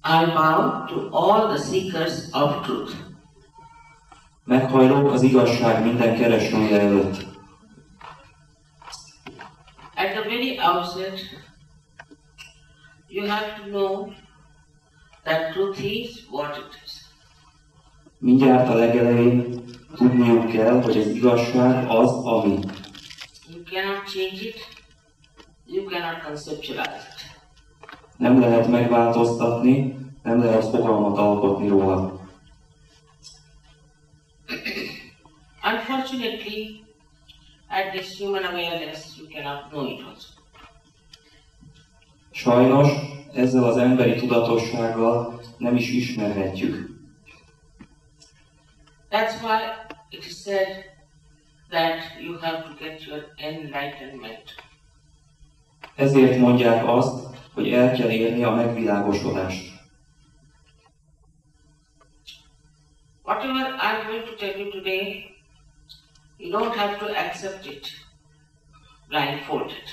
I bow to all the seekers of truth. Meghajlok az igazság minden keresője előtt. At the very outset, you have to know that truth is what it is. Mindjárt a legelején tudniuk kell, hogy az igazság az, ami. You cannot change it, you cannot conceptualize it. Nem lehet megváltoztatni, nem lehet fogalmat alkotni róla. Unfortunately, at this human awareness, you cannot know it also. Sajnos ezzel az emberi tudatossággal nem is ismerhetjük. That's why it is said that you have to get your enlightenment. Ezért mondják azt, hogy el kell érni a megvilágosodást. Whatever I am going to tell you today, you don't have to accept it blindfolded.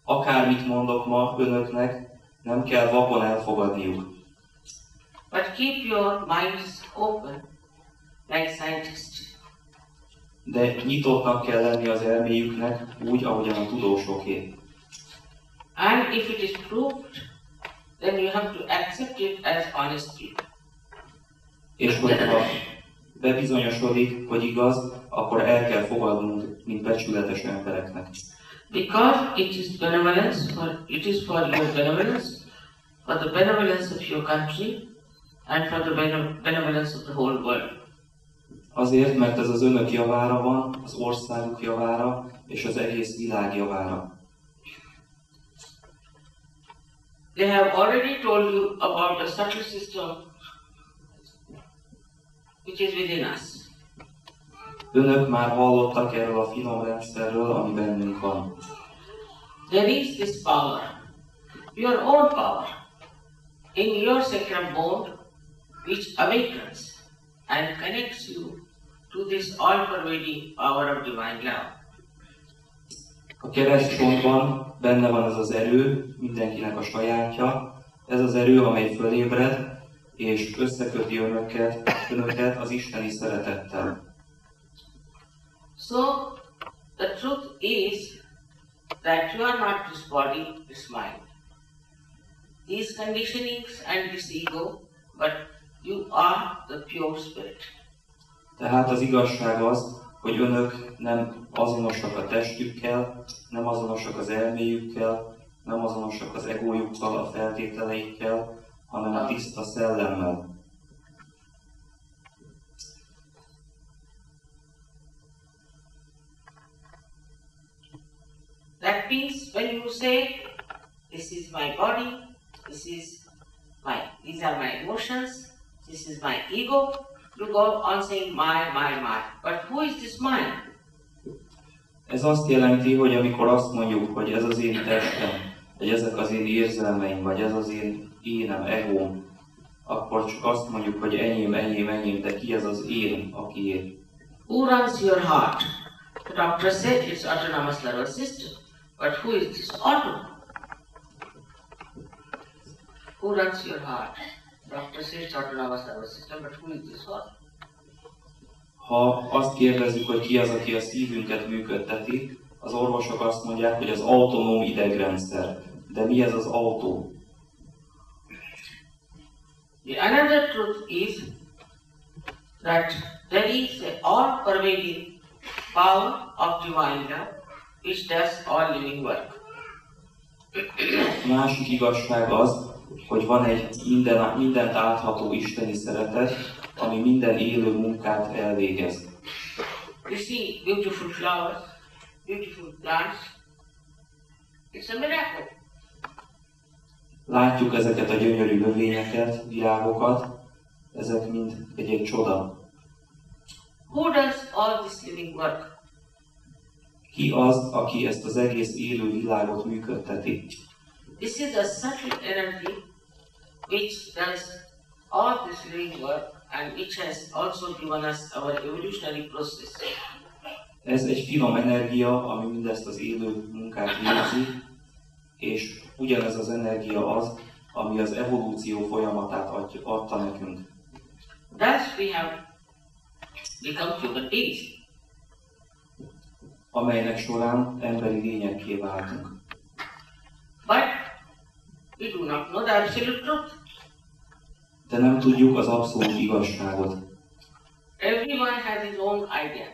Akármit mondok ma önöknek, nem kell vakon elfogadniuk. But keep your minds open like scientists. De nyitottnak kell lenni az elméjüknek, úgy, ahogyan a tudósoké. And if it is proved, then you have to accept it as honesty. És hogyha bebizonyosodik, hogy igaz, akkor el kell fogadnunk, mint becsületes embereknek. Because it is benevolence, it is for your benevolence, for the benevolence of your country, and for the benevolence of the whole world. Azért, mert ez az önök javára van, az országuk javára, és az egész világ javára. They have already told you about the subtle system which is within us. Önök már hallottak erről a finom rendszerről, ami bennünk van. There is this power, your own power, in your sacred bone, which awakens and connects you to this all-pervading power of divine love. A keresztcsontban benne van ez az erő, mindenkinek a sajátja, ez az erő, amely fölébred, és összeköti önöket az isteni szeretettel. So, the truth is that you are not this body, this mind, these conditionings and this ego, but you are the pure spirit. Tehát az igazság az, hogy önök nem azonosak a testükkel, nem azonosak az elméjükkel, nem azonosak az egójukkal, a feltételeikkel, hanem a tiszta szellemmel. That means when you say, this is my body, these are my emotions, this is my ego, you go on saying my. But who is this mind? Ez azt jelenti, hogy amikor azt mondjuk, hogy ez az én testem, vagy ezek az én érzelmeim, vagy ez az én énem, egóm, akkor csak azt mondjuk, hogy enyém, de ki ez az én, akié? Who runs your heart? The doctor said it's autonomous nervous system. But who is this auto? Who runs your heart? The doctor says it's autonomous nervous system, but who is this auto? Ha azt kérdezzük, hogy ki az, aki a szívünket működteti, az orvosok azt mondják, hogy az autonóm idegrendszer. De mi ez az autó? The another truth is that there is an all-pervading power of divine love which does all living work. A másik igazság az, hogy van egy mindent átható isteni szeretet, ami minden élő munkát elvégez. You see beautiful flowers, beautiful plants. It's a miracle. Látjuk ezeket a gyönyörű növényeket, virágokat, ezek mind egy csoda. Who does all this living work? Ki az, aki ezt az egész élő világot működteti? This is a subtle energy which does all this living work and which has also given us our evolutionary process. Ez egy finom energia, ami mindezt az élő munkát végzi, és ugyanez az energia az, ami az evolúció folyamatát adta nekünk. Thus we have become human beings. Amelynek során emberi lényekké váltunk. But we do not know the absolute truth. De nem tudjuk az abszolút igazságot. Everyone has his own idea.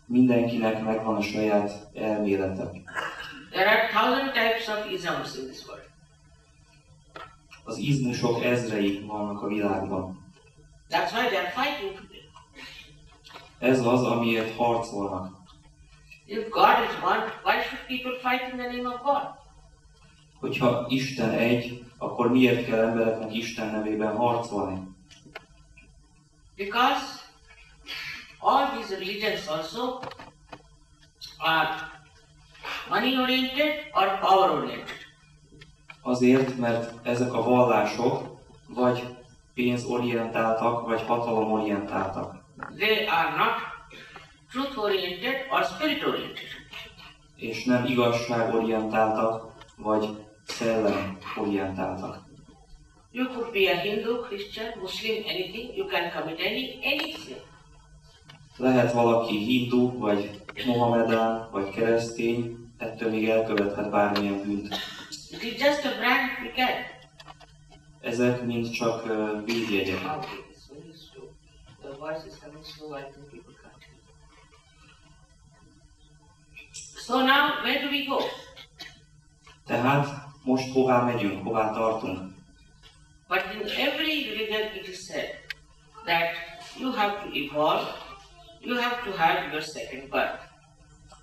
Mindenkinek megvan a saját elmélete. There are 1000 types of isms in this world. Az izmusok ezrei vannak a világban. That's why they are fighting today. Ez az, amiért harcolnak. If God is one, why should people fight in the name of God? Hogyha Isten egy, akkor miért kell embereknek Isten nevében harcolni? Because all these religions also are money-oriented or power-oriented. Azért, mert ezek a vallások vagy pénzorientáltak, vagy hatalomorientáltak. They are not truth-oriented or spirit-oriented. És nem igazságorientáltak, vagy szellemorientáltak. You could be a Hindu, Christian, Muslim, anything. You can commit any sin. Lehet valaki hindu, vagy mohamedán, vagy keresztény, ettől még elkövethet bármilyen bűnt. It is just a brand we get. Ezek mind csak védjegyek. Okay, it's very slow. The voice is coming slow, I think people can't hear. So now, where do we go? Tehát most hová megyünk, hová tartunk? But in every religion it is said that you have to evolve, you have to have your second birth.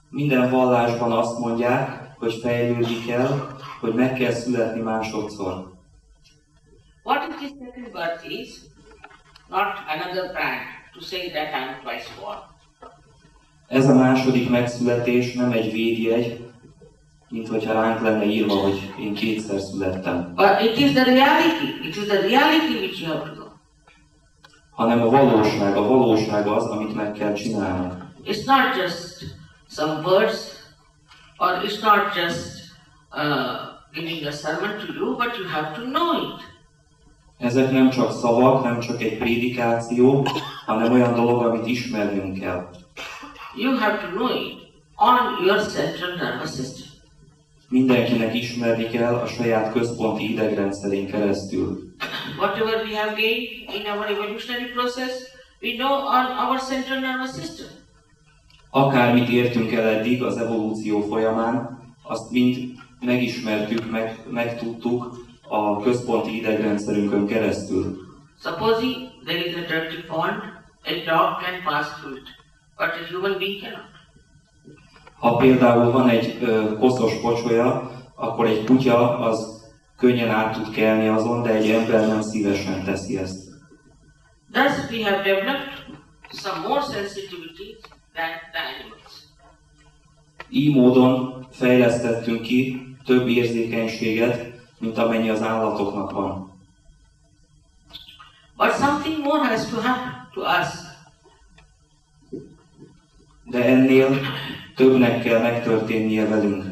Minden vallásban azt mondják, hogy fejlődni kell, hogy meg kell születni másodszor. What is this second birth is? Not another brand to say that I am twice born. Ez a második megszületés nem egy védjegy, mint hogyha ránk lenne írva, hogy én kétszer születtem. But it is the reality. It is the reality which you have to know. Hanem a valóság az, amit meg kell csinálnunk. It's not just some words, or it's not just giving a sermon to you, but you have to know it. Ezek nem csak szavak, nem csak egy prédikáció, hanem olyan dolog, amit ismernünk kell. You have to know it on your central nervous system. Mindenkinek ismerni kell a saját központi idegrendszerén keresztül. Whatever we have gained in our evolutionary process, we know on our central nervous system. Akármit értünk el eddig az evolúció folyamán, azt mind megismertük, megtudtuk a központi idegrendszerünkön keresztül. Supposing there is a dirty pond, a dog can pass through it, but a human being cannot. Ha például van egy koszos pocsolya, akkor egy kutya az könnyen át tud kelni azon, de egy ember nem szívesen teszi ezt. Thus we have developed some more sensitivity than the animals. Így módon fejlesztettünk ki több érzékenységet, mint amennyi az állatoknak van. But something more has to happen to us. De ennél többnek kell megtörténnie velünk.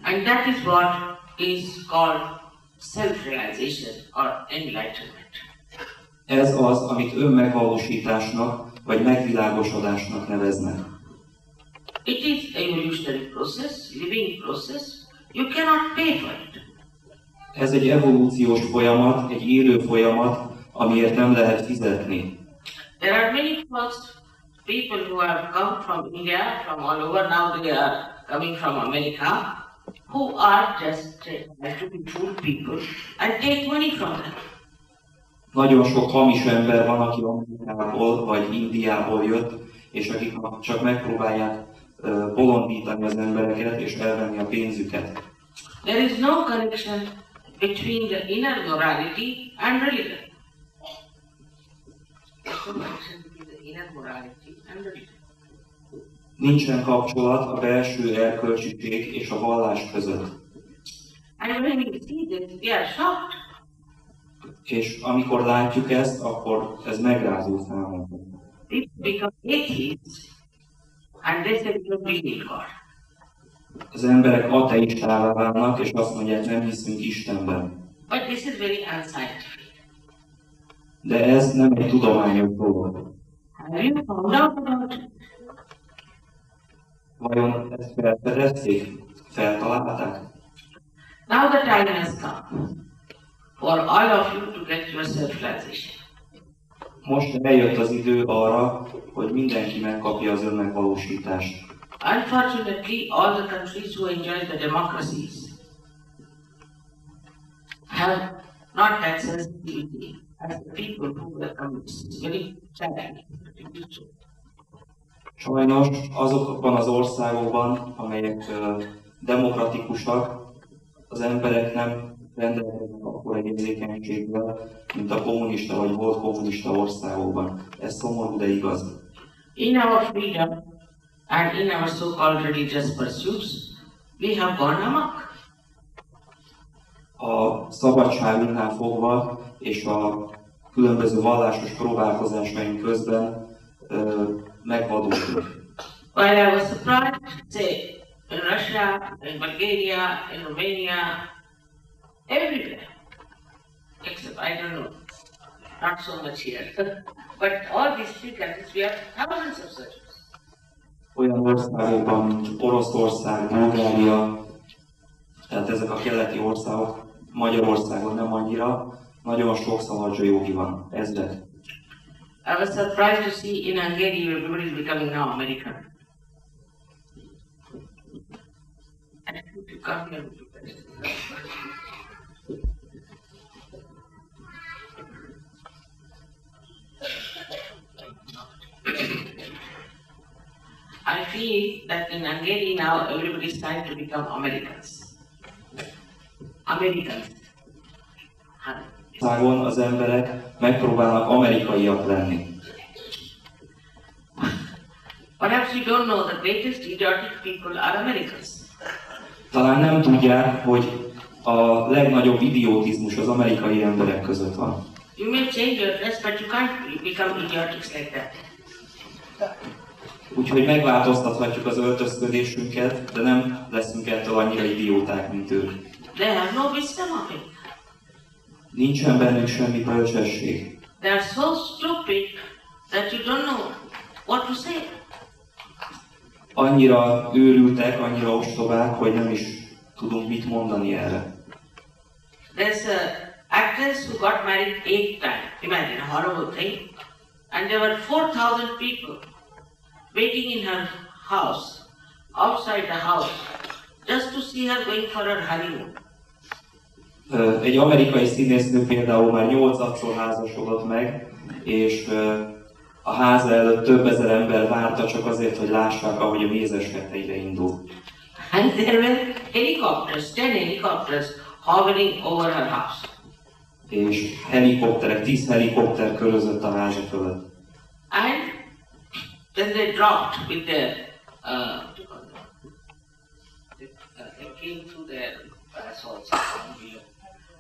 And that is what is called self-realization or enlightenment. Ez az, amit önmegvalósításnak vagy megvilágosodásnak neveznek. It is evolutionary process, living process. You cannot pay for it. Ez egy evolúciós folyamat, egy élő folyamat, amiért nem lehet fizetni. There are many first people who have come from India, from all over, now they are coming from America, who are just trying to fool people and take money from them. Nagyon sok hamis ember van, aki Amerikából vagy Indiából jött, és akik csak megpróbálják bolondítani az embereket és elvenni a pénzüket. There is no connection between the inner morality and religion. There's no connection between the inner morality and religion. Nincsen kapcsolat a belső erkölcsiség és a vallás között. And when we see this, we are shocked. És amikor látjuk ezt, akkor ez megrázó számunkra. People become atheists and they say we don't believe in God. Az emberek ateistává válnak, és azt mondják, nem hiszünk Istenben. But this is very unscientific. De ez nem egy tudományos dolog. Have you found out about it? Vajon ezt felfedezték? Feltalálták? Now the time has come for all of you to get your self-realization. Most eljött az idő arra, hogy mindenki megkapja az önmegvalósítást. Unfortunately, all the countries who enjoy the democracies have not that sensitivity as the people who were communists. It's very sad. Sajnos azokban az országokban, amelyek demokratikusak, az emberek nem rendelkeznek akkora érzékenységgel, mint a kommunista vagy volt kommunista országokban. Ez szomorú, de igaz. In our freedom and in our so-called religious pursuits, we have gone amok. A szabadságunknál fogva és a különböző vallásos próbálkozásaink közben megvadultunk. While I was surprised, say, in Russia, in Bulgaria, in Romania, everywhere, except I don't know, not so much here, but all these three countries, we have thousands of such. Olyan országokban, mint Oroszország, Bulgária, tehát ezek a keleti országok, Magyarországon nem annyira, nagyon sok szabadsa jogi van, ezrek. I was surprised to see in Hungary everybody is becoming now American. And to come here to Budapest. I feel that in Hungary now everybody is trying to become Americans. Americans. Szágon az emberek megpróbálnak amerikaiak lenni. Perhaps you don't know the greatest idiotic people are Americans. Talán nem tudják, hogy a legnagyobb idiotizmus az amerikai emberek között van. You may change your dress, but you can't become idiotics like that. Úgyhogy megváltoztathatjuk az öltözködésünket, de nem leszünk ettől annyira idióták, mint ők. They have no wisdom of it. Nincsen bennük semmi bölcsesség. They are so stupid that you don't know what to say. Annyira őrültek, annyira ostobák, hogy nem is tudunk mit mondani erre. There's an actress who got married 8 times. Imagine, a horrible thing. And there were 4,000 people waiting in her house, outside the house, just to see her going for her honeymoon. Egy amerikai színésznő például már 8-szor házasodott meg, és a háza előtt több ezer ember várta csak azért, hogy lássák, ahogy a mézesfetteire indul. And there were helicopters, 10 helicopters hovering over her house. És helikopterek, 10 helikopter körözött a háza fölött. And then they dropped with their, they came through their parasols.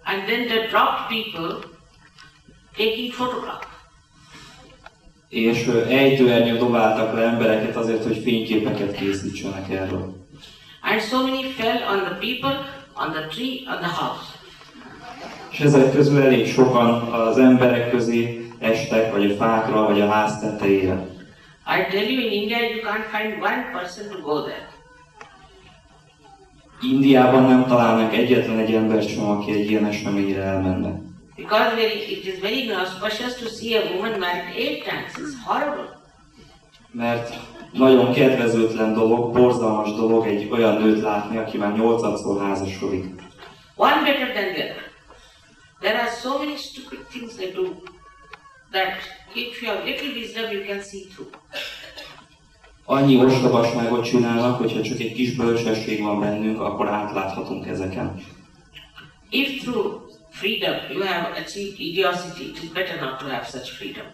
And then they dropped people taking photographs. És ejtőernyőn dobáltak le embereket azért, hogy fényképeket készítsenek erről. And so many fell on the people, on the tree, on the house. És ezek közül elég sokan az emberek közé estek, vagy a fákra, vagy a ház tetejére. I tell you, in India you can't find one person to go there. Indiában nem találnak egyetlen egy embert sem, aki egy ilyen eseményre elmenne. Because it is very auspicious to see a woman married 8 times. It's horrible. Mert nagyon kedvezőtlen dolog, borzalmas dolog egy olyan nőt látni, aki már 8-szor házasodik. One better than the other. There are so many stupid things they do that if you have little wisdom you can see through. Annyi ostobaságot csinálnak, hogyha csak egy kis bölcsesség van bennünk, akkor átláthatunk ezeken. If through freedom you have achieved idiocy, it is better not to have such freedom.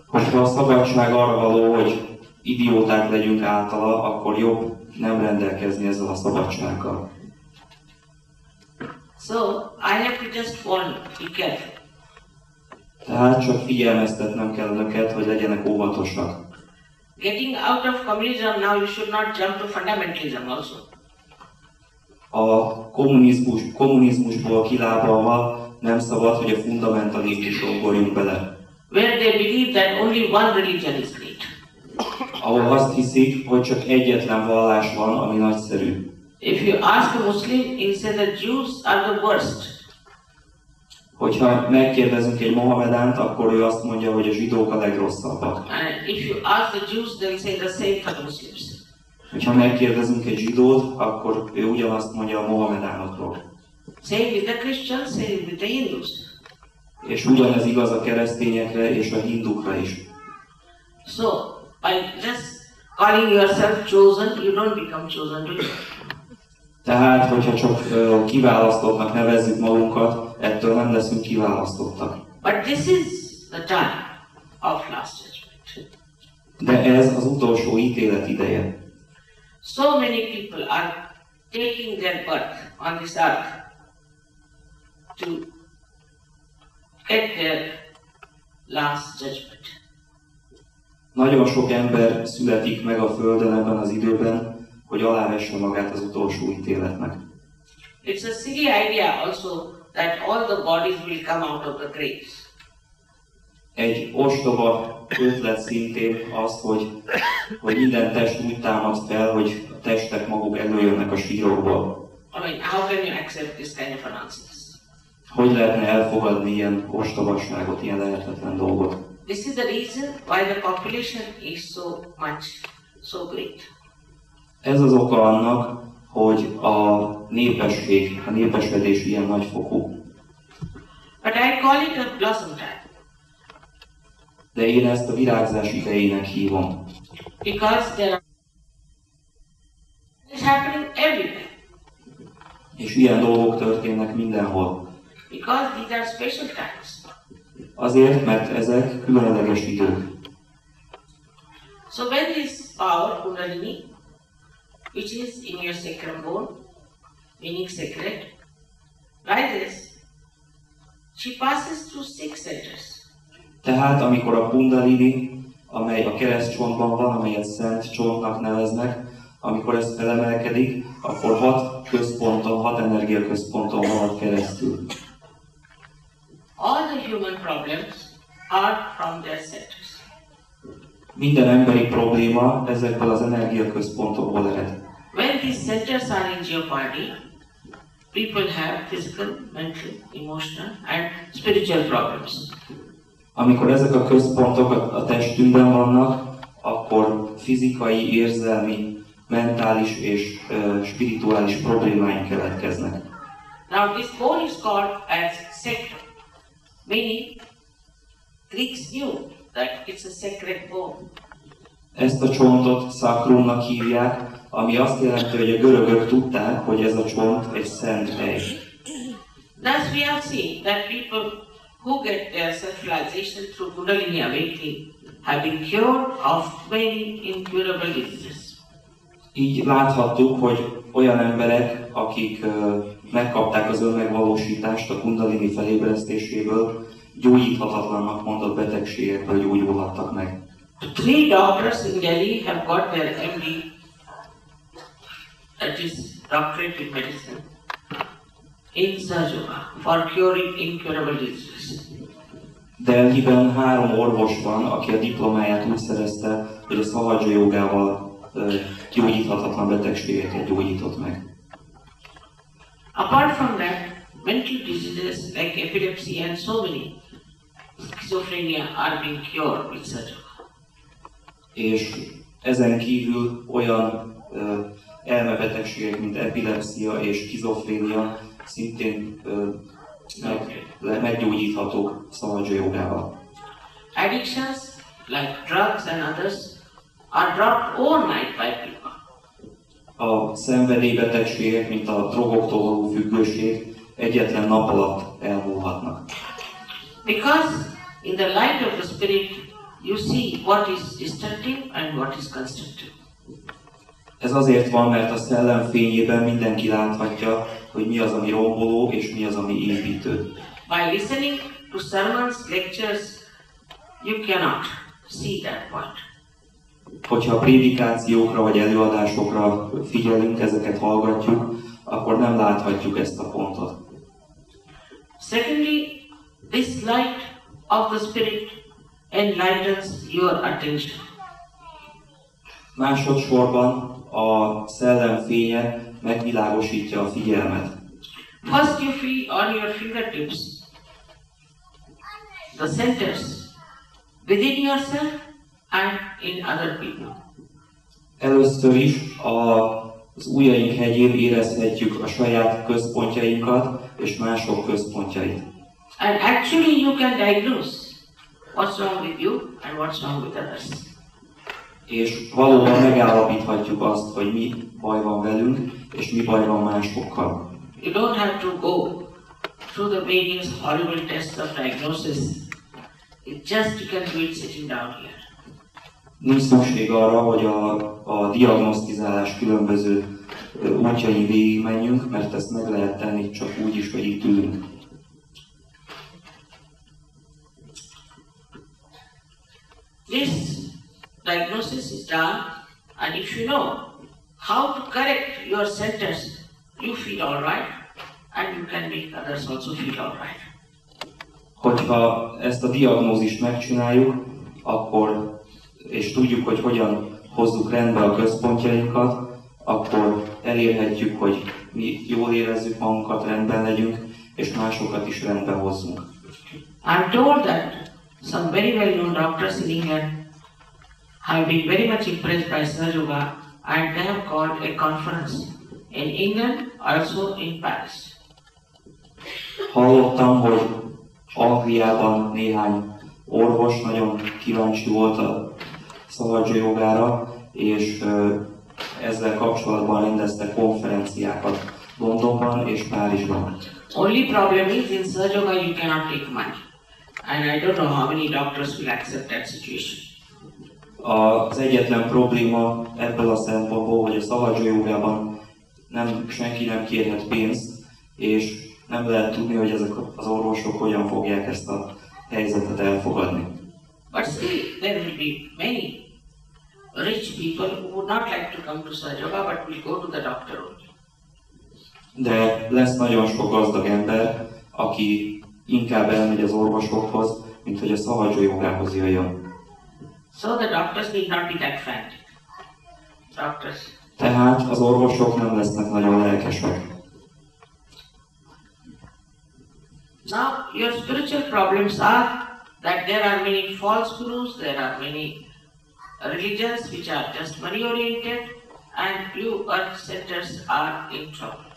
Ha a szabadság arra való, hogy idióták legyünk általa, akkor jobb nem rendelkezni ezzel a szabadsággal. So, I have to just warn you, be careful. Tehát csak figyelmeztetnem kell önöket, hogy legyenek óvatosak. Getting out of communism now, you should not jump to fundamentalism also. A kommunizmusból kilábalva nem szabad, hogy a fundamentalizmusba ugorjunk bele. Where they believe that only one religion is great. Ahol azt hiszik, hogy csak egyetlen vallás van, ami nagyszerű. If you ask a Muslim, he says that Jews are the worst. Hogyha megkérdezünk egy mohamedánt, akkor ő azt mondja, hogy a zsidók a legrosszabbak. And if you ask the Jews, they'll say the same for the Muslims. Ha megkérdezünk egy zsidót, akkor ő ugyanazt mondja a mohamedánokról. Same with the Christians, same with the Hindus. És ugyanez igaz a keresztényekre és a hindukra is. So, by just calling yourself chosen, you don't become chosen, do you? Tehát, hogyha csak kiválasztottnak nevezzük magunkat, ettől nem leszünk kiválasztottak. But this is the time of last judgment. De ez az utolsó ítélet ideje. So many people are taking their birth on this earth to get their last judgment. Nagyon sok ember születik meg a Földön ebben az időben, hogy alávesse magát az utolsó ítéletnek. It's a silly idea also that all the bodies will come out of the graves. Egy ostoba ötlet szintén az, hogy minden test úgy támad fel, hogy a testek maguk előjönnek a sírokból. I mean, how can you accept this kind of nonsense? Hogy lehetne elfogadni ilyen ostobasságot, ilyen lehetetlen dolgot? This is the reason why the population is so great. Ez az oka annak, hogy a népesedés ilyen nagyfokú. But I call it a blossom time. De én ezt a virágzás idejének hívom. Because it's happening everywhere. És ilyen dolgok történnek mindenhol. Because these are special times. Azért, mert ezek különleges idők. So when this power, Kundalini, which is in your sacrum bone, meaning sacred, rises, she passes through 6 centers. Tehát amikor a Kundalini, amely a keresztcsontban van, amelyet szent csontnak neveznek, amikor ez felemelkedik, akkor 6 energiaközponton halad keresztül. All the human problems are from their centers. Minden emberi probléma ezekből az energiaközpontokból ered. When these centers are in jeopardy, people have physical, mental, emotional and spiritual problems. Amikor ezek a központok a testünkben vannak, akkor fizikai, érzelmi, mentális és spirituális problémáink keletkeznek. Now this bone is called as sacrum, meaning Greeks knew that it's a sacred bone. Ezt a csontot szakrumnak hívják, ami azt jelenti, hogy a görögök tudták, hogy ez a csont egy szent hely. Thus we have seen that people who get their self-realization through Kundalini awakening have been cured of many incurable diseases. Így láthattuk, hogy olyan emberek, akik megkapták az önmegvalósítást a Kundalini felébresztéséből, gyógyíthatatlannak mondott betegségekből gyógyulhattak meg. 3 doctors in Delhi have got their MD, that is doctorate in medicine, in Sahaja for curing incurable diseases. Delhiben 3 orvos van, aki a diplomáját úgy szerezte, hogy a Sahaja jogával gyógyíthatatlan betegségeket gyógyított meg. Apart from that, mental diseases like epilepsy and so many, schizophrenia are being cured with Sahaja. És ezen kívül olyan elmebetegségek, mint epilepszia és skizofrénia szintén meggyógyíthatók Sahaja jogával. Addictions like drugs and others are dropped overnight by people. A szenvedélybetegségek, mint a drogoktól való függőség, egyetlen nap alatt elmúlhatnak. Because in the light of the spirit you see what is destructive and what is constructive. Ez azért van, mert a szellem fényében mindenki láthatja, hogy mi az, ami romboló, és mi az, ami építő. By listening to sermons, lectures, you cannot see that point. Hogyha prédikációkra vagy előadásokra figyelünk, ezeket hallgatjuk, akkor nem láthatjuk ezt a pontot. Secondly, this light of the Spirit enlightens your attention. Másodszorban a szellem fénye megvilágosítja a figyelmet. First you feel on your fingertips the centers within yourself and in other people. Először is az ujjaink hegyén érezhetjük a saját központjainkat és mások központjait. And actually you can diagnose what's wrong with you and what's wrong with others. És valóban megállapíthatjuk azt, hogy mi baj van velünk, és mi baj van másokkal. You don't have to go through the various horrible tests of diagnosis. It just you can do it sitting down here. Nincs szükség arra, hogy a diagnosztizálás különböző útjain végigmenjünk, mert ezt meg lehet tenni csak úgy is, hogy itt ülünk. This diagnosis is done, and if you know how to correct your centers, you feel all right, and you can make others also feel all right. Hogyha ezt a diagnózist megcsináljuk, akkor, és tudjuk, hogy hogyan hozzuk rendbe a központjainkat, akkor elérhetjük, hogy mi jól érezzük magunkat, rendben legyünk, és másokat is rendbe hozzunk. I'm told that some very well-known doctors in England have been very much impressed by Sahaja Yoga, and they have called a conference in England, also in Paris. Hallottam, hogy Angliában néhány orvos nagyon kíváncsi volt a Sahaja Yogára, és ezzel kapcsolatban rendeztek konferenciákat Londonban és Párizsban. Only problem is in Sahaja Yoga you cannot take money, and I don't know how many doctors will accept that situation. Az egyetlen probléma ebből a szempontból, hogy a Sahaja Yogában senki nem kérhet pénzt, és nem lehet tudni, hogy ezek az orvosok hogyan fogják ezt a helyzetet elfogadni. But still, there will be many rich people who would not like to come to Sahaja Yoga, but will go to the doctor only. De lesz nagyon sok gazdag ember, aki inkább elmegy az orvosokhoz, mint hogy a Sahaja Yogához jöjjön. So the doctors need not be that frantic. Doctors. Tehát az orvosok nem lesznek nagyon lelkesek. Now, your spiritual problems are that there are many false gurus, there are many religions which are just money oriented, and you earth centers are in trouble.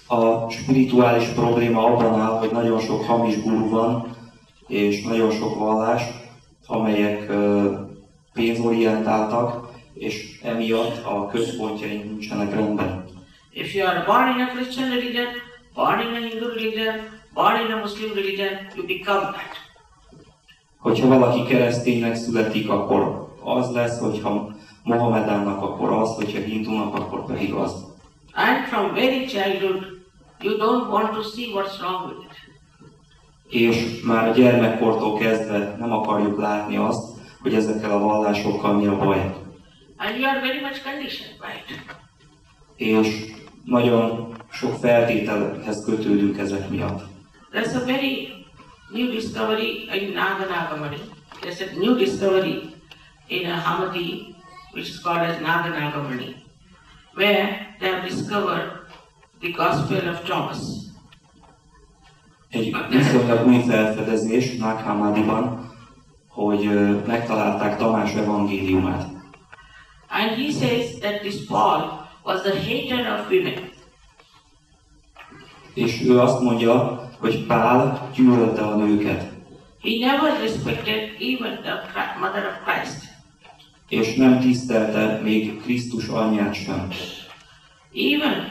A spirituális probléma abban áll, hogy nagyon sok hamis guru van, és nagyon sok vallás, amelyek pénzorientáltak, és emiatt a központjaink nincsenek rendben. If you are born in a Christian religion, born in a Hindu religion, born in a Muslim religion, you become that. Hogyha valaki kereszténynek születik, akkor az lesz, hogyha Mohamedánnak, akkor az, hogyha hindunak, akkor pedig az. And from very childhood, you don't want to see what's wrong with it. És már a gyermekkortól kezdve nem akarjuk látni azt, hogy ezekkel a vallásokkal mi a baj. And you are very much conditioned by it. És nagyon sok feltételhez kötődünk ezek miatt. There's a very new discovery in Nagamani. There's a new discovery in a Hamadi, which is called as Nagamani, where they have discovered the Gospel of Thomas. Egy viszonylag új felfedezés Naghamadiban, hogy megtalálták Tamás evangéliumát. And he says that this Paul was the hater of women. És ő azt mondja, hogy Pál gyűlölte a nőket. He never respected even the mother of Christ. És nem tisztelte még Krisztus anyját sem. Even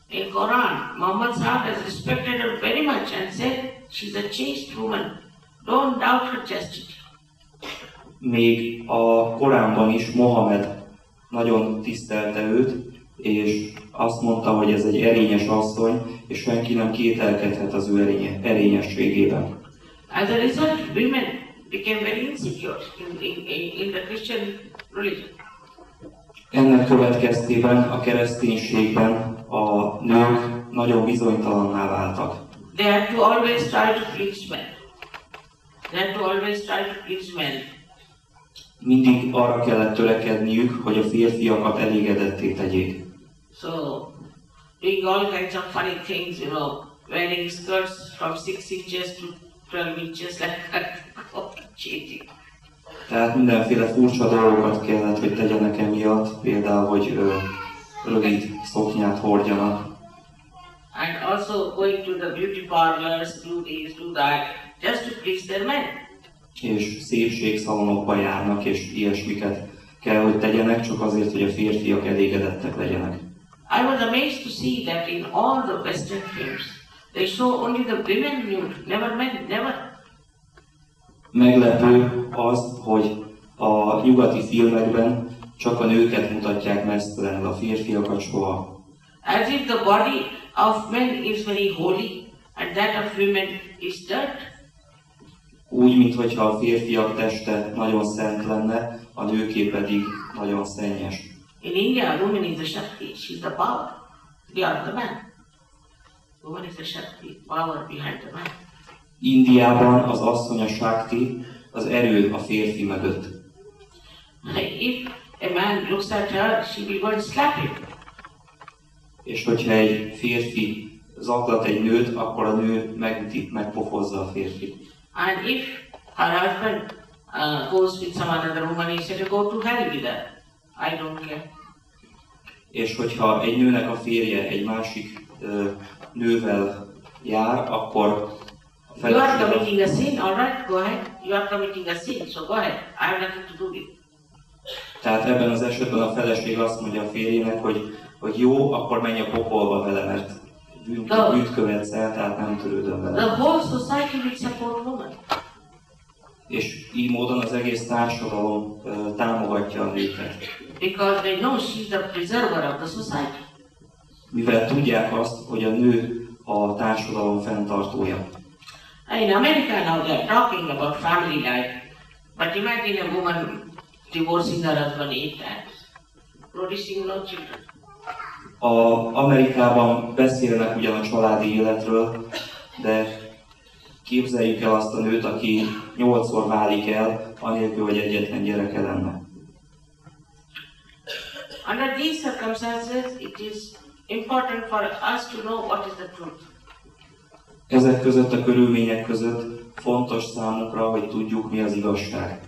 in Quran, Muhammad Sahib has respected her very much and said she's a chaste woman. Don't doubt her chastity. Még a Koránban is Mohamed nagyon tisztelte őt, és azt mondta, hogy ez egy erényes asszony, és senki nem kételkedhet az ő erényességében. As a result, women became very insecure in the Christian religion. Ennek következtében a kereszténységben a nők nagyon bizonytalanná váltak. They had to always try to please men. They had to always try to please men. Mindig arra kellett törekedniük, hogy a férfiakat elégedetté tegyék. So, doing all kinds of funny things, wearing skirts from 6 inches to 12 inches, like that, changing. Tehát mindenféle furcsa dolgokat kellett, hogy tegyenek emiatt, például, hogy rövid szoknyát hordjanak. And also going to the beauty parlors, do this, do that, just to please their men. És szépségszalonokba járnak, és ilyesmiket kell, hogy tegyenek, csak azért, hogy a férfiak elégedettek legyenek. I was amazed to see that in all the Western films, they show only the women nude, never men, never. Meglepő az, hogy a nyugati filmekben csak a nőket mutatják mesztelenül, a férfiakat soha. As if the body of men is very holy and that of women is dirt. Úgy, mintha a férfiak teste nagyon szent lenne, a nőké pedig nagyon szennyes. In India, a woman is the Shakti, she's the power. They are the man. Woman is the Shakti, power behind the man. Indiában az asszony a Shakti, az erő a férfi mögött. If a man looks at her, she will go and slap him. És hogyha egy férfi zaklat egy nőt, akkor a nő megüti, megpofozza a férfit. And if her husband goes with some other woman, he said to go to hell with her. I don't care. És hogyha egy nőnek a férje egy másik nővel jár, akkor you are committing a sin, all right, go ahead. You are committing a sin, so go ahead. I have nothing to do with it. Tehát ebben az esetben a feleség azt mondja a férjének, hogy jó, akkor menj a pokolba vele, mert bűnt követsz el, tehát nem törődöm vele. The whole society will support woman. És így módon az egész társadalom támogatja a nőket. Because they know she's the preserver of the society. Mivel tudják azt, hogy a nő a társadalom fenntartója. In America now they are talking about family life, but imagine a woman divorcing her husband 8 times, producing no children. Amerikában beszélnek ugyan a családi életről, de képzeljük el azt a nőt, aki 8-szor válik el, anélkül, hogy egyetlen gyereke lenne. Under these circumstances, it is important for us to know what is the truth. Ezek között a körülmények között fontos számunkra, hogy tudjuk, mi az igazság.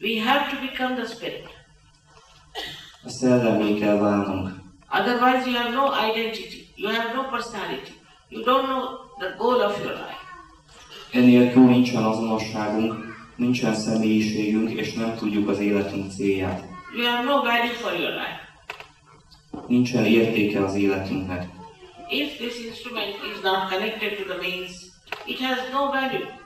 We have to become the spirit. A szellemmé kell válnunk. Otherwise you have no identity, you have no personality, you don't know the goal of your life. Enélkül nincsen azonosságunk, nincsen személyiségünk, és nem tudjuk az életünk célját. You have no value for your life. Nincsen értéke az életünknek. If this instrument is not connected to the mains, it has no value.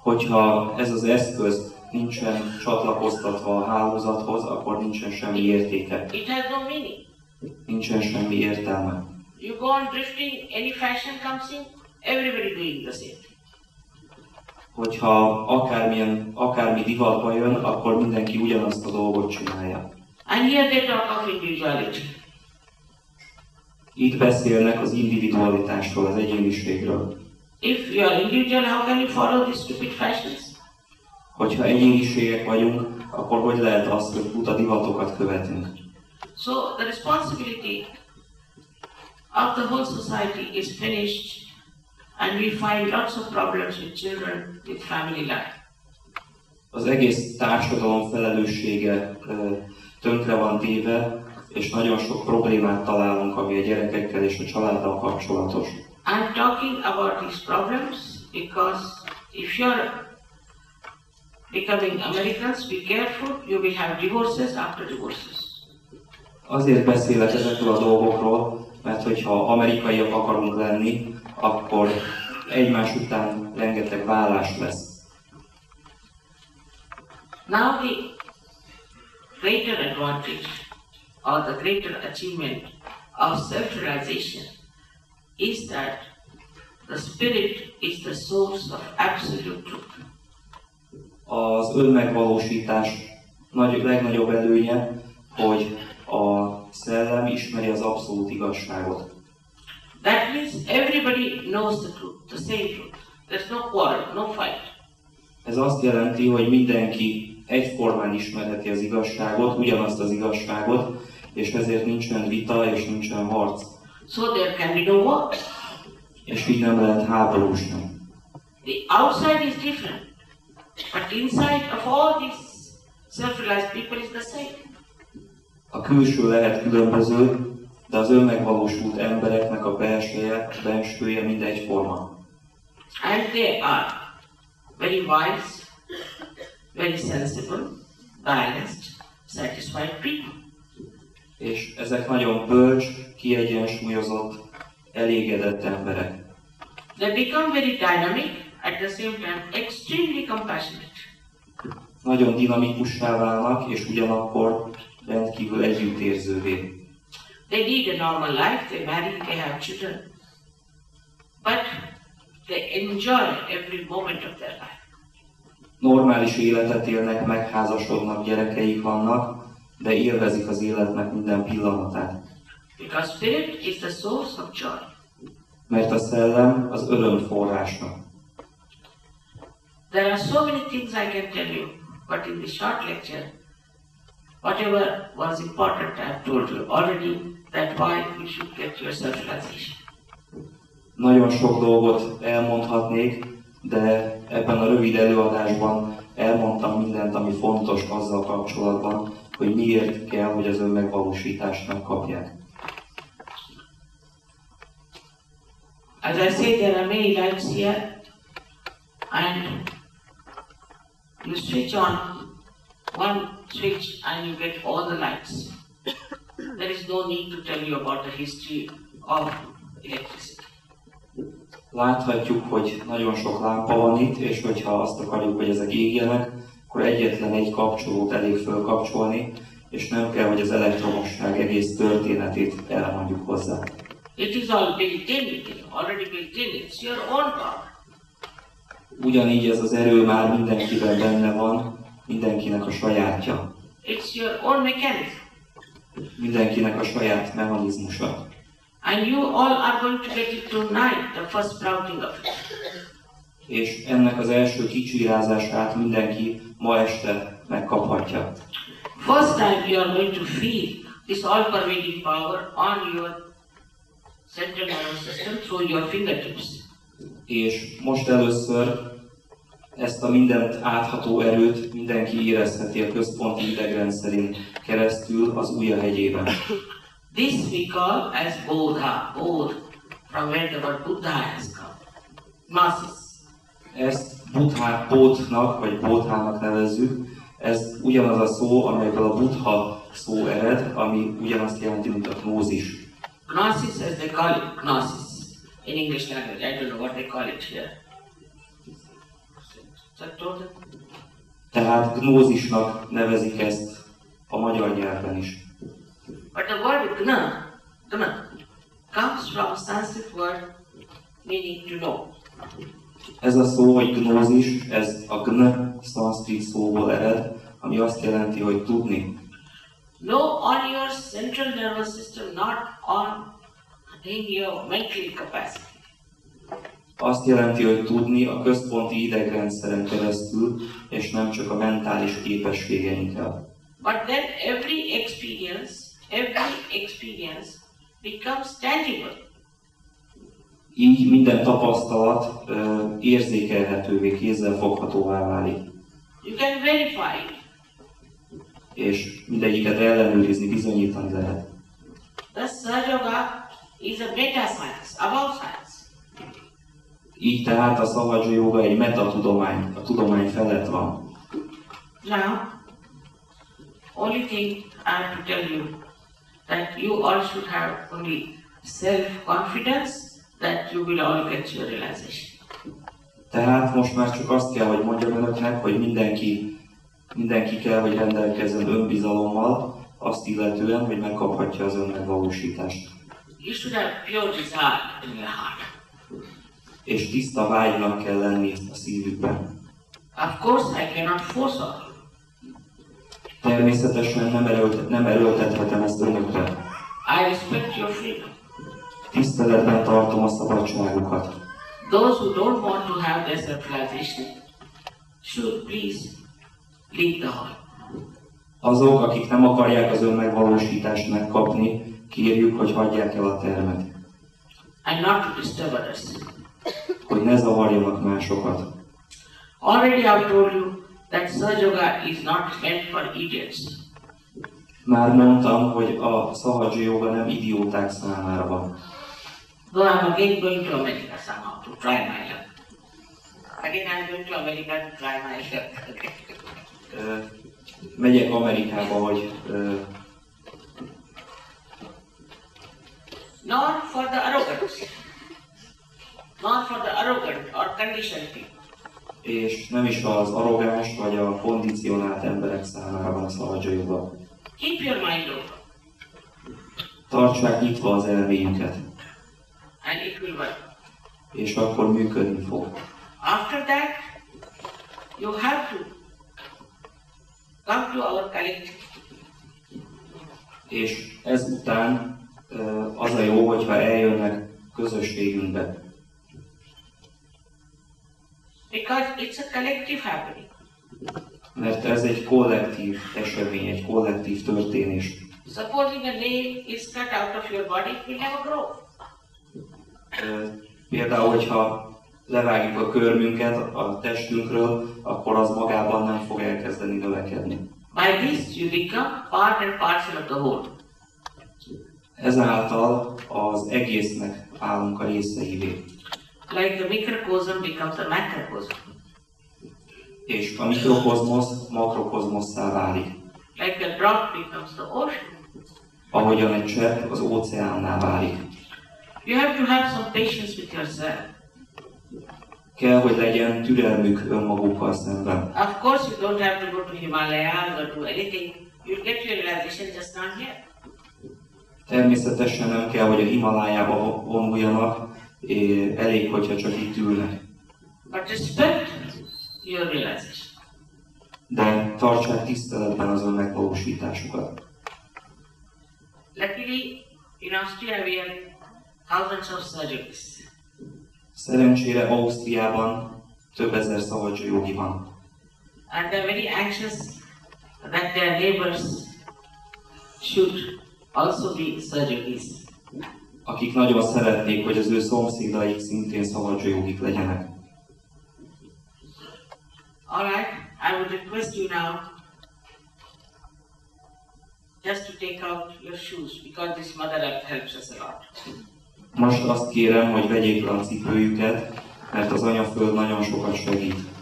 Hogyha ez az eszköz nincsen csatlakoztatva a hálózathoz, akkor nincsen semmi értéke. It has no meaning. Nincsen semmi értelme. You go on drifting, any fashion comes in, everybody doing the same. Hogyha akármi divatba jön, akkor mindenki ugyanazt a dolgot csinálja. And here they talk of individuality. Itt beszélnek az individualitásról, az egyéniségről. If you are individual, how can you follow these stupid fashions? Hogyha egyéniségek vagyunk, akkor hogy lehet az, hogy buta divatokat követünk? So the responsibility of the whole society is finished, and we find lots of problems with children, with family life. Az egész társadalom felelőssége tönkre van téve, és nagyon sok problémát találunk, ami a gyerekekkel és a családdal kapcsolatos. I'm talking about these problems because if you're becoming Americans, be careful, you will have divorces after divorces. Azért beszélek ezekről a dolgokról, mert hogyha amerikaiak akarunk lenni, akkor egymás után rengeteg vállás lesz. Now the greater advantage or the greater achievement of self-realization is that the spirit is the source of absolute truth. Az önmegvalósítás legnagyobb előnye, hogy a szellem ismeri az abszolút igazságot. That means everybody knows the truth, the same truth. There's no quarrel, no fight. Ez azt jelenti, hogy mindenki egyformán ismerheti az igazságot, ugyanazt az igazságot, és ezért nincsen vita és nincsen harc. So there can be no war. És így nem lehet háború sem. The outside is different, but inside of all these self-realized people is the same. A külső lehet különböző, de az önmegvalósult embereknek a belsője mind egyforma. And they are very wise, very sensible, balanced, satisfied people. És ezek nagyon bölcs, kiegyensúlyozott, elégedett emberek. They become very dynamic, at the same time extremely compassionate. Nagyon dinamikussá válnak, és ugyanakkor rendkívül együttérzővé. They lead a normal life, they marry, they have children. But they enjoy every moment of their life. Normális életet élnek, megházasodnak, gyerekeik vannak, de élvezik az életnek minden pillanatát. Because spirit is the source of joy. Mert a szellem az öröm forrása. There are so many things I can tell you, but in this short lecture, whatever was important I have told you already, that why you should get your self-realization. Nagyon sok dolgot elmondhatnék, de ebben a rövid előadásban elmondtam mindent, ami fontos azzal kapcsolatban, hogy miért kell, hogy az önmegvalósítást megkapják. As I say, there are many lights here, and you switch on one switch and you get all the lights. There is no need to tell you about the history of electricity. Láthatjuk, hogy nagyon sok lámpa van itt, és hogyha azt akarjuk, hogy ezek égjenek, akkor egyetlen egy kapcsolót elég fölkapcsolni, és nem kell, hogy az elektromosság egész történetét elmondjuk hozzá. It is all built in, already built in, it's your own power. Ugyanígy ez az erő már mindenkiben benne van, mindenkinek a sajátja. It's your own mechanism. Mindenkinek a saját mechanizmusa. And you all are going to get it tonight, the first sprouting of it. És ennek az első kicsírázását mindenki ma este megkaphatja. First time you are going to feel this all-pervading power on your central nervous system through your fingertips. És most először ezt a mindent átható erőt mindenki érezheti a központi idegrendszerén keresztül az ujjahegyében. This we call as Bodha, Bodh, from where the word Buddha has come. Gnosis. Ezt Bodhnak vagy Bodhának nevezzük. Ez ugyanaz a szó, amelyből a Buddha szó ered, ami ugyanazt jelenti, mint a gnózis. Gnosis, as they call it, Gnosis. In English language, I don't know what they call it here. Tehát gnózisnak nevezik ezt a magyar nyelven is. But the word gna comes from a Sanskrit word meaning to know. Ez a szó, hogy gnózis, ez a gn szanszkrit szóból ered, ami azt jelenti, hogy tudni. Know on your central nervous system, not on your mental capacity. Azt jelenti, hogy tudni a központi idegrendszeren keresztül, és nem csak a mentális képességeinkkel. But then every experience becomes tangible. Így minden tapasztalat érzékelhetővé, kézzelfoghatóvá válik. You can verify it. És mindegyiket ellenőrizni, bizonyítani lehet. The Sahaja is a meta science, above science. Így tehát a Sahaja Yoga egy metatudomány, a tudomány felett van. Now, only thing I have to tell you that you all should have only self-confidence that you will all get your realization. Tehát most már csak azt kell, hogy mondjam önöknek, hogy mindenki kell, hogy rendelkezzen önbizalommal, azt illetően, hogy megkaphatja az önmegvalósítást. You should have pure desire in your heart. És tiszta vágynak kell lenni a szívükben. Of course, I cannot force all. Természetesen nem erőltethetem ezt önökre. I respect your freedom. Tiszteletben tartom a szabadságukat. Those who don't want to have their self-realization should please leave the hall. Azok, akik nem akarják az önmegvalósítást megkapni, kérjük, hogy hagyják el a termet. And not to disturb others. Hogy ne zavarjanak másokat. Already I have told you that Sahaja Yoga is not meant for idiots. Már mondtam, hogy a Sahaja Yoga nem idióták számára van. Though I am again going to America somehow to try my luck. Again I am going to America to try my luck. Megyek Amerikába, hogy Not for the arrogant. Not for the arrogant or conditioned people. és nem is az arrogáns vagy a kondicionált emberek számára van a Sahaja Yoga. Keep your mind open. Tartsák nyitva az elméjüket, And it will work. és akkor működni fog. After that, you have to come to our collective. És ezután az a jó, hogyha eljönnek közösségünkbe. Because it's a collective happening. Mert ez egy kollektív esemény, egy kollektív történés. Supposing a nail is cut out of your body, it will never grow. Például, hogyha levágjuk a körmünket a testünkről, akkor az magában nem fog elkezdeni növekedni. By this you become part and parcel of the whole. Ezáltal az egésznek állunk a részeivé. Like the microcosm becomes a macrocosm. És a mikrokozmosz makrokozmosszá válik. Like a drop becomes the ocean. Ahogyan egy csepp az óceánná válik. You have to have some patience with yourself. Kell, hogy legyen türelmük önmagukkal szemben. Of course you don't have to go to Himalayas or do anything. You'll get your realization just down here. Természetesen nem kell, hogy a Himalájába vonuljanak, elég, hogyha csak itt ülnek. But respect your realization. De tartsák tiszteletben az önmegvalósításukat. Luckily, in Austria we have thousands of surgeries. Szerencsére Ausztriában több ezer Sahaja Yogi van. And they are very anxious that their neighbors should also be surgeries. Akik nagyon szeretnék, hogy az ő szomszédaik szintén Sahaja Yogik legyenek. Alright, I would request you now just to take out your shoes because this Mother Earth helps us a lot. Most azt kérem, hogy vegyék le a cipőjüket, mert az Anyaföld nagyon sokat segít.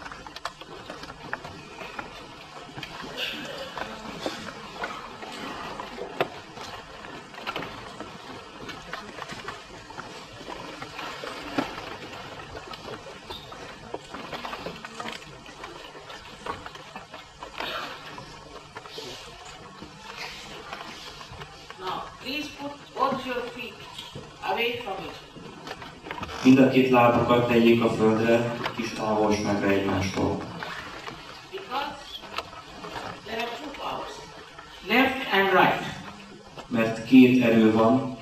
Mind a két lábukat tegyék a földre, kis távolságra egymástól. Left and right. Mert két erő van,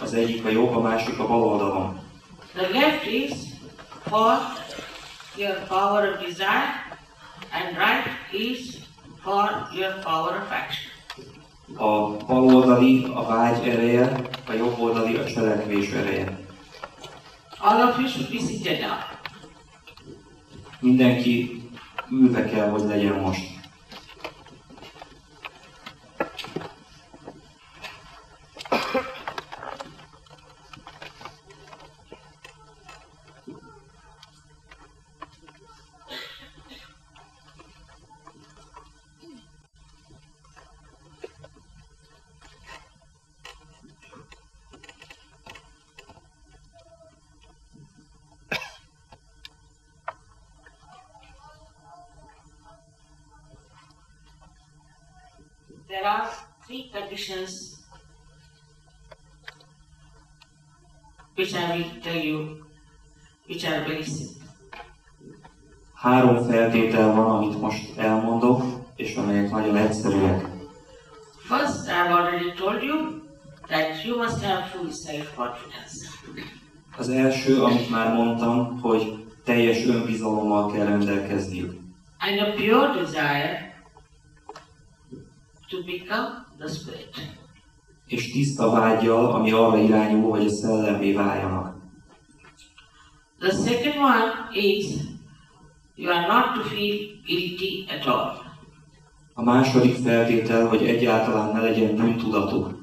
az egyik a jobb, a másik a bal oldalon. The left is for your power of desire and right is for your power of action. A bal oldali a vágy ereje, a jobb oldali a cselekvés ereje. All of you should be seated now. Mindenki ülve kell, hogy legyen most. There are three conditions which I will tell you, which are very simple. 3 feltétel van, amit most elmondok, és amelyek nagyon egyszerűek. First, I have already told you that you must have full self-confidence. Az első, amit már mondtam, hogy teljes önbizalommal kell rendelkezniük. And a pure desire to become the spirit. És tiszta vággyal, ami arra irányul, hogy a szellemmé váljanak. The second one is you are not to feel guilty at all. A második feltétel, hogy egyáltalán ne legyen bűntudatuk.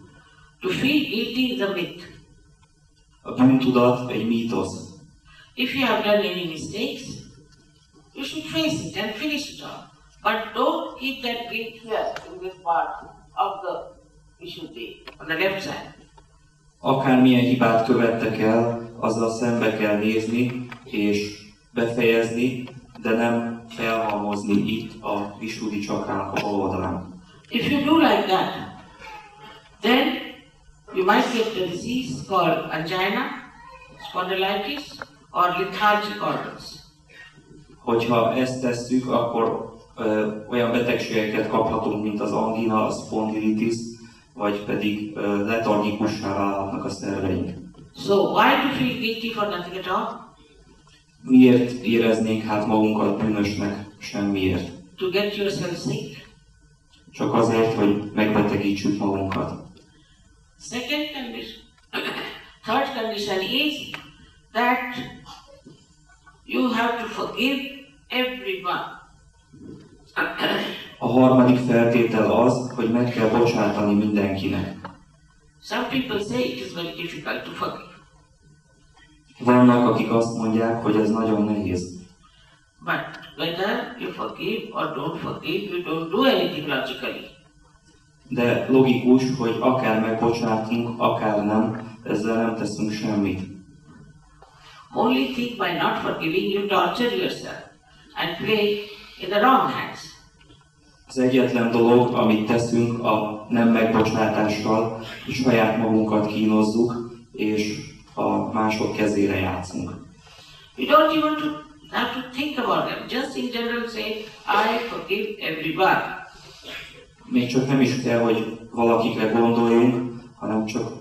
To feel guilty is a myth. A bűntudat egy mítosz. If you have done any mistakes, you should face it and finish it all. But don't keep that guilt here in this part of the Vishuddhi, on the left side. Akármilyen hibát követtek el, azzal szembe kell nézni és befejezni, de nem felhalmozni itt a Vishuddhi csakrának a bal oldalán. If you do like that, then you might get the disease called angina, spondylitis, or lethargic organs. Hogyha ezt tesszük, akkor olyan betegségeket kaphatunk, mint az angina, a spondilitis, vagy pedig letargikussá válhatnak a szerveink. So why to feel guilty for nothing at all? Miért éreznénk hát magunkat bűnösnek semmiért? To get yourself sick. Csak azért, hogy megbetegítsük magunkat. Second condition, third condition is that you have to forgive everyone. A harmadik feltétel az, hogy meg kell bocsátani mindenkinek. Some people say it is very difficult to forgive. Vannak, akik azt mondják, hogy ez nagyon nehéz. But whether you forgive or don't forgive, you don't do anything logically. De logikus, hogy akár megbocsátunk, akár nem, ezzel nem teszünk semmit. Only thing by not forgiving, you torture yourself and play in the wrong hands. Az egyetlen dolog, amit teszünk a nem megbocsátással, hogy saját magunkat kínozzuk, és a mások kezére játszunk. You don't even have to think about them. Just in general say, I forgive everyone. Még csak nem is kell, hogy valakikre gondoljunk, hanem csak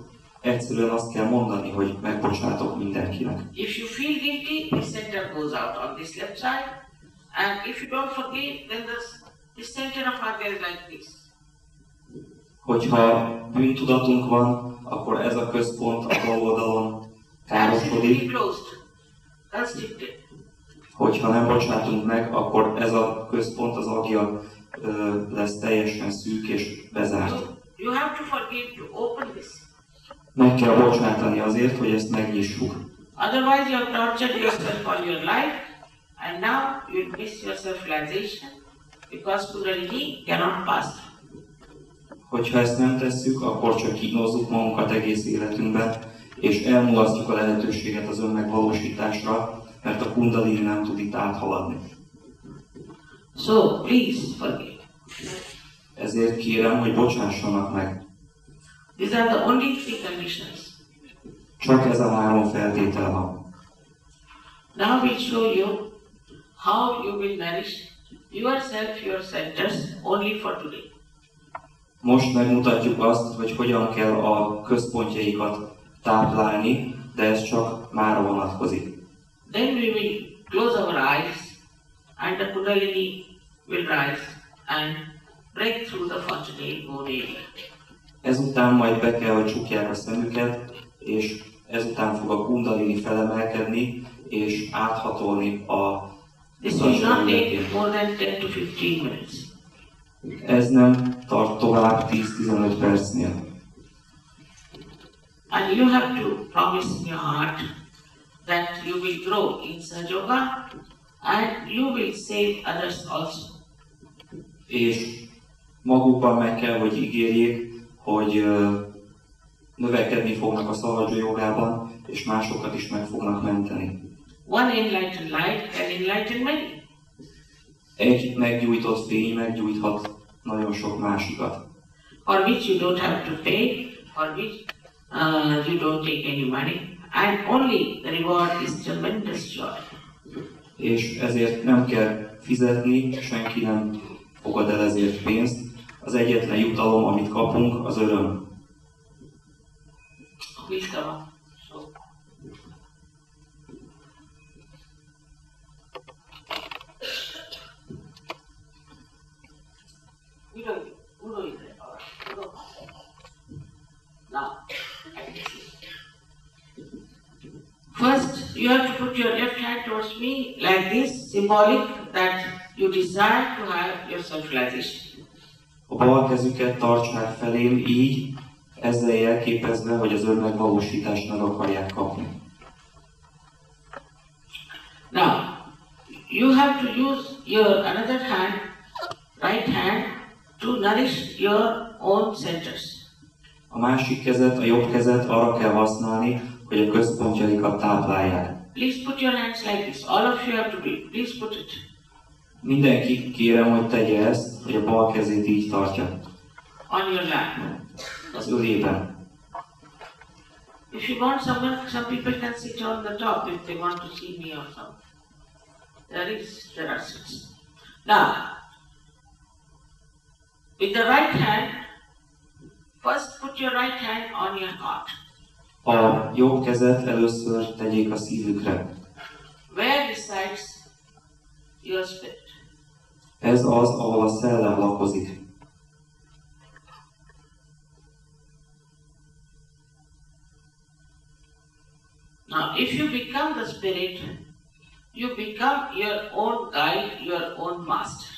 egyszerűen azt kell mondani, hogy megbocsátok mindenkinek. If you feel guilty, the center goes out on this left side, and if you don't forgive, then the center of heart is like this. Hogyha bűntudatunk van, akkor ez a központ a bal oldalon károsodik. Hogyha nem bocsátunk meg, akkor ez a központ, az agya lesz teljesen szűk és bezárt. You have to forgive to open this. Meg kell bocsátani azért, hogy ezt megnyissuk. Otherwise you have tortured yourself all your life, and now you miss your self-realization because Kundalini cannot pass. Hogyha ezt nem tesszük, akkor csak kínozzuk magunkat egész életünkben, és elmulasztjuk a lehetőséget az önmegvalósításra, mert a Kundalini nem tud itt áthaladni. So, please forgive. Ezért kérem, hogy bocsássanak meg. These are the only three conditions. Csak ez a három feltétel van. Now we'll show you how you will nourish yourself, your centers only for today. Most megmutatjuk azt, hogy hogyan kell a központjaikat táplálni, de ez csak mára vonatkozik. Then we will close our eyes and the Kundalini will rise and break through the fontanelle bone area. Ezután majd be kell, hogy csukják a szemüket, és ezután fog a Kundalini felemelkedni, és áthatolni a This will not take more than 10 to 15 minutes. Ez nem tart tovább 10-15 percnél. And you have to promise in your heart that you will grow in Sahaja and you will save others also. És magukban meg kell, hogy ígérjék, hogy növekedni fognak a Sahaja jogában, és másokat is meg fognak menteni. One enlightened light can enlighten many. Egy meggyújtott fény meggyújthat nagyon sok másikat. For which you don't have to pay, for which you don't take any money, and only the reward is tremendous joy. És ezért nem kell fizetni, senki nem fogad el ezért pénzt. Az egyetlen jutalom, amit kapunk, az öröm. First, you have to put your left hand towards me like this, symbolic that you desire to have your self-realization. A bal kezüket tartsák felém így, ezzel jelképezve, hogy az önmegvalósítást meg akarják kapni. Now, you have to use your another hand, right hand, to nourish your own centers. A másik kezet, a jobb kezet arra kell használni, hogy a központjaikat táplálják. Please put your hands like this. All of you have to do it. Please put it. Mindenki kérem, hogy tegye ezt, hogy a bal kezét így tartja. On your lap. Az ölében. If you want someone, some people can sit on the top if they want to see me or something. There are seats. Now, with the right hand, first put your right hand on your heart. A jobb kezet először tegyék a szívükre. Where resides your spirit? Ez az, ahol a szellem lakozik. Now, if you become the spirit, you become your own guide, your own master.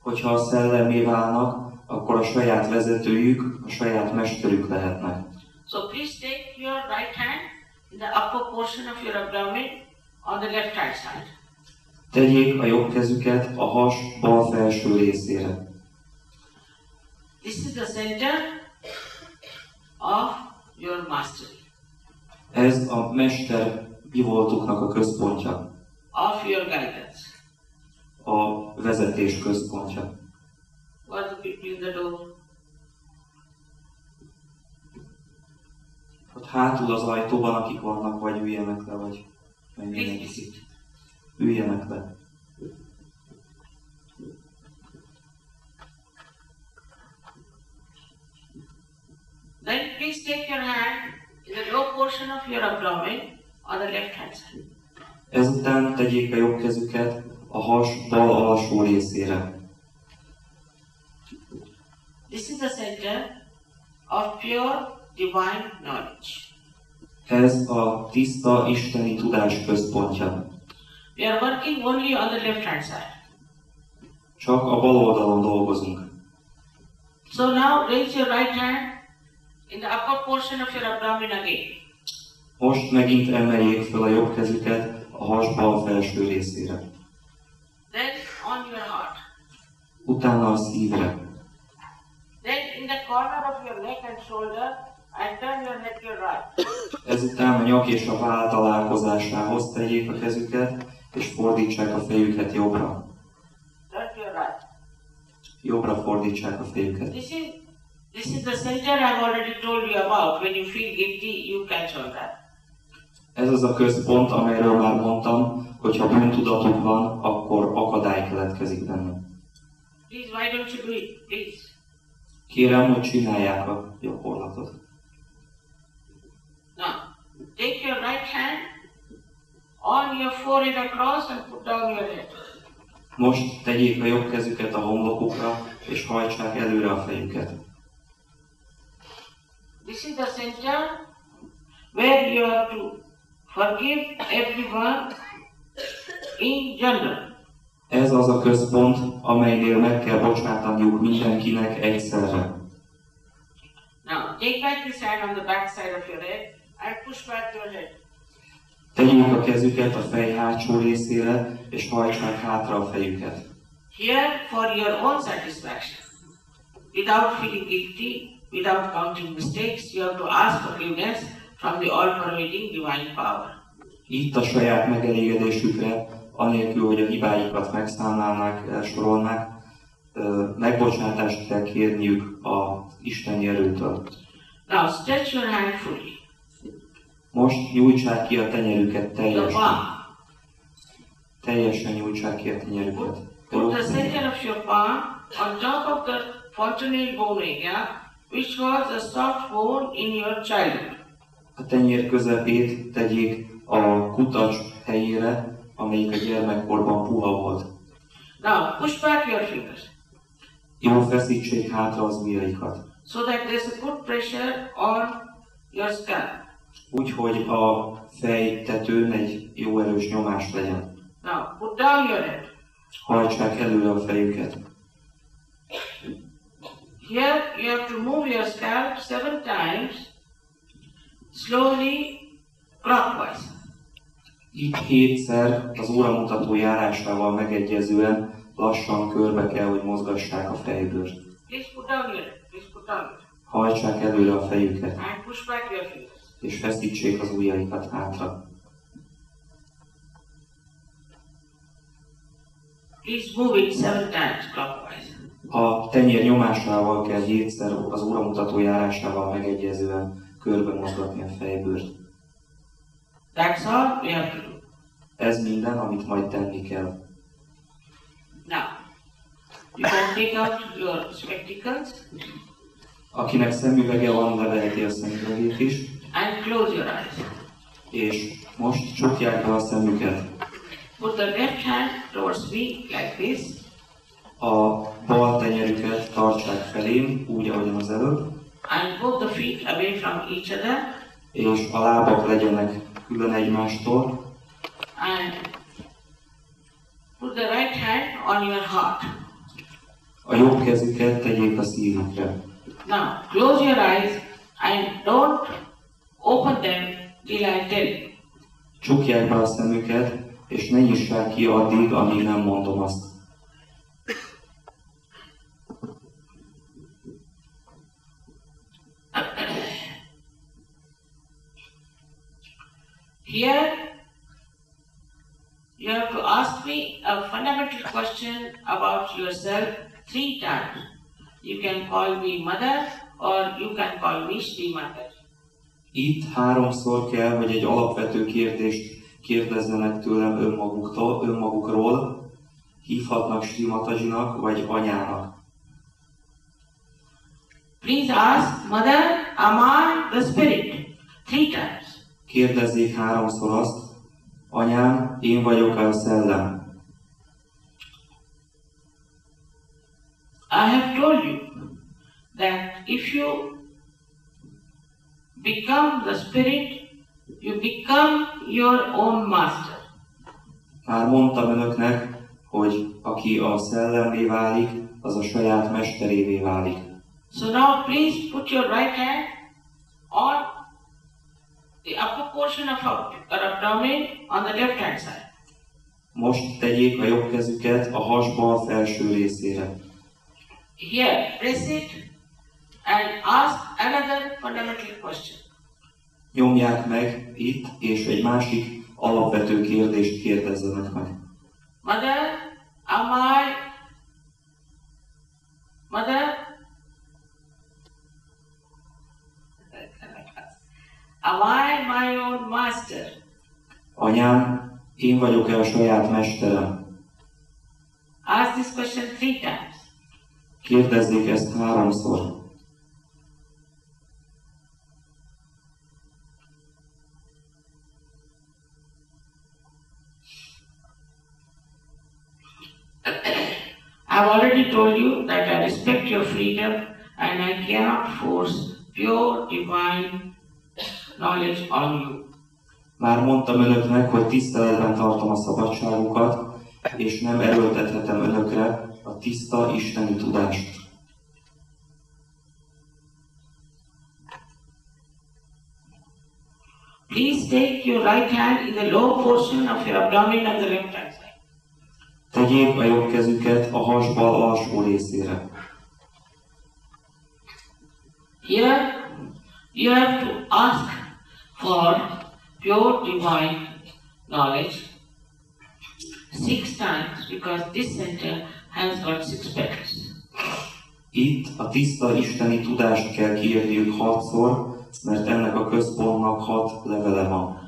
Hogyha a szellemmé válnak, akkor a saját vezetőjük, a saját mesterük lehetnek. So please take your right hand in the upper portion of your abdomen on the left hand side. Tegyék a jobb kezüket a has bal felső részére. This is the center of your mastery. Ez a mester mi voltuknak a központja. Of your guidance. A vezetés központja. What are the people in the door? Ott hátul az ajtóban, akik vannak, vagy üljenek le, vagy menjenek. Üljenek le. Then please take your hand in the low portion of your abdomen on the left hand side. Ezután tegyék a jobb kezüket a has bal alsó részére. This is the center of pure divine knowledge. Ez a tiszta isteni tudás központja. We are working only on the left hand side. Csak a bal oldalon dolgozunk. So now raise your right hand in the upper portion of your abdomen again. Most megint emeljék fel a jobb kezüket a has bal felső részére. Then on your heart. Utána a szívre. Then in the corner of your neck and shoulder, and turn your neck your right. Ezután a nyak és a váll találkozásához tegyék a kezüket, és fordítsák a fejüket jobbra. Turn your right. Jobbra fordítsák a fejüket. This is the center I've already told you about. When you feel guilty, you catch on that. Ez az a központ, amelyről már mondtam, hogy ha bűntudatuk van, akkor akadály keletkezik benne. Please, why don't you do it? Please. Kérem, hogy csinálják a gyakorlatot. Now, take your right hand on your forehead across and put down your head. Most tegyék a jobb kezüket a homlokukra, és hajtsák előre a fejüket. This is the center where you have to forgive everyone in general. Ez az a központ, amelynél meg kell bocsátaniuk mindenkinek egyszerre. Now, take back this hand on the back side of your head and push back your head. Tegyék a kezüket a fej hátsó részére, és hajtsák hátra a fejüket. Here, for your own satisfaction, without feeling guilty, without counting mistakes, you have to ask forgiveness from the all-pervading divine power. Itt a saját megelégedésükre, anélkül, hogy a hibáikat megszámlálnák, elsorolnák, megbocsátást kell kérniük az isteni erőtől. Now, stretch your hand fully. Most nyújtsák ki a tenyerüket teljesen. Teljesen nyújtsák ki a tenyerüket. Put the center of your palm on top of the fontanel bone area, which was a soft bone in your childhood. A tenyér közepét tegyék a kutacs helyére, amelyik a gyermekkorban puha volt. Now push back your fingers. Jól feszítsék hátra az ujjaikat. So that there's a good pressure on your scalp. Úgyhogy a fejtetőn egy jó erős nyomás legyen. Now put down your head. Hajtsák előre a fejüket. Here you have to move your scalp 7 times, slowly, clockwise. Itt 7-szer az óramutató járásával megegyezően lassan körbe kell, hogy mozgassák a fejbőrt. Please put down your head. Please put down your head. Hajtsák előre a fejüket, And push back your fingers. és feszítsék az ujjaikat hátra. Please move it 7 times clockwise. A tenyér nyomásával kell 7-szer az óramutató járásával megegyezően körbe mozgatni a fejbőrt. That's all we have to do. Ez minden, amit majd tenni kell. Now, you can take out your spectacles Akinek szemüvege van, leveheti a szemüvegét is, and close your eyes. és most csukják be a szemüket. Put the left hand towards me like this. A bal tenyerüket tartsák felém, úgy, ahogyan az előbb, And both the feet away from each other. és a lábak legyenek külön egymástól. And put the right hand on your heart. A jobb kezüket tegyék a szívükre. Now, close your eyes and don't open them till I tell you. Csukják be a szemüket, és ne nyissák ki addig, amíg nem mondom azt. Here, you have to ask me a fundamental question about yourself 3 times. You can call me mother or you can call me Shri Mataji. Itt 3-szor kell, hogy egy alapvető kérdést kérdezzenek tőlem önmagukról, hívhatnak Shri Matajinak vagy anyának. Please ask, Mother, am I the spirit? 3 times. Kérdezzék 3-szor azt, anyám, én vagyok-e a szellem? I have told you that if you become the spirit, you become your own master. Már mondtam önöknek, hogy aki a szellemmé válik, az a saját mesterévé válik. So now please put your right hand on the upper portion of our abdomen on the left hand side. Most tegyék a jobb kezüket a has bal felső részére. Here, press it and ask another fundamental question. Nyomják meg itt, és egy másik alapvető kérdést kérdezzenek meg. Mother, am I my own master? Anyám, én vagyok-e a saját mesterem? Ask this question 3 times. Kérdezzék ezt 3-szor. I've already told you that I respect your freedom and I cannot force pure divine knowledge on you. Már mondtam önöknek, hogy tiszteletben tartom a szabadságukat, és nem erőltethetem önökre a tiszta isteni tudást. Please take your right hand in the lower portion of your abdomen on the left hand side. Tegyék a jobb kezüket a has bal alsó részére. Here you have to ask for pure divine knowledge 6 times because this center has got 6 petals. Itt a tiszta isteni tudást kell kérniük 6-szor, mert ennek a központnak 6 levele van.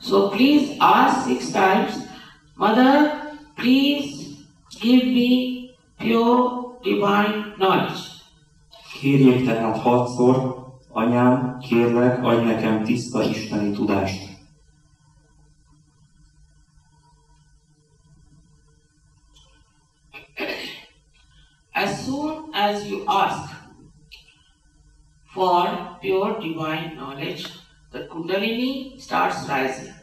So please ask 6 times, Mother, please give me pure divine knowledge. Kérjék tehát 6-szor, Anyám, kérlek, adj nekem tiszta isteni tudást. As soon as you ask for pure divine knowledge, the Kundalini starts rising.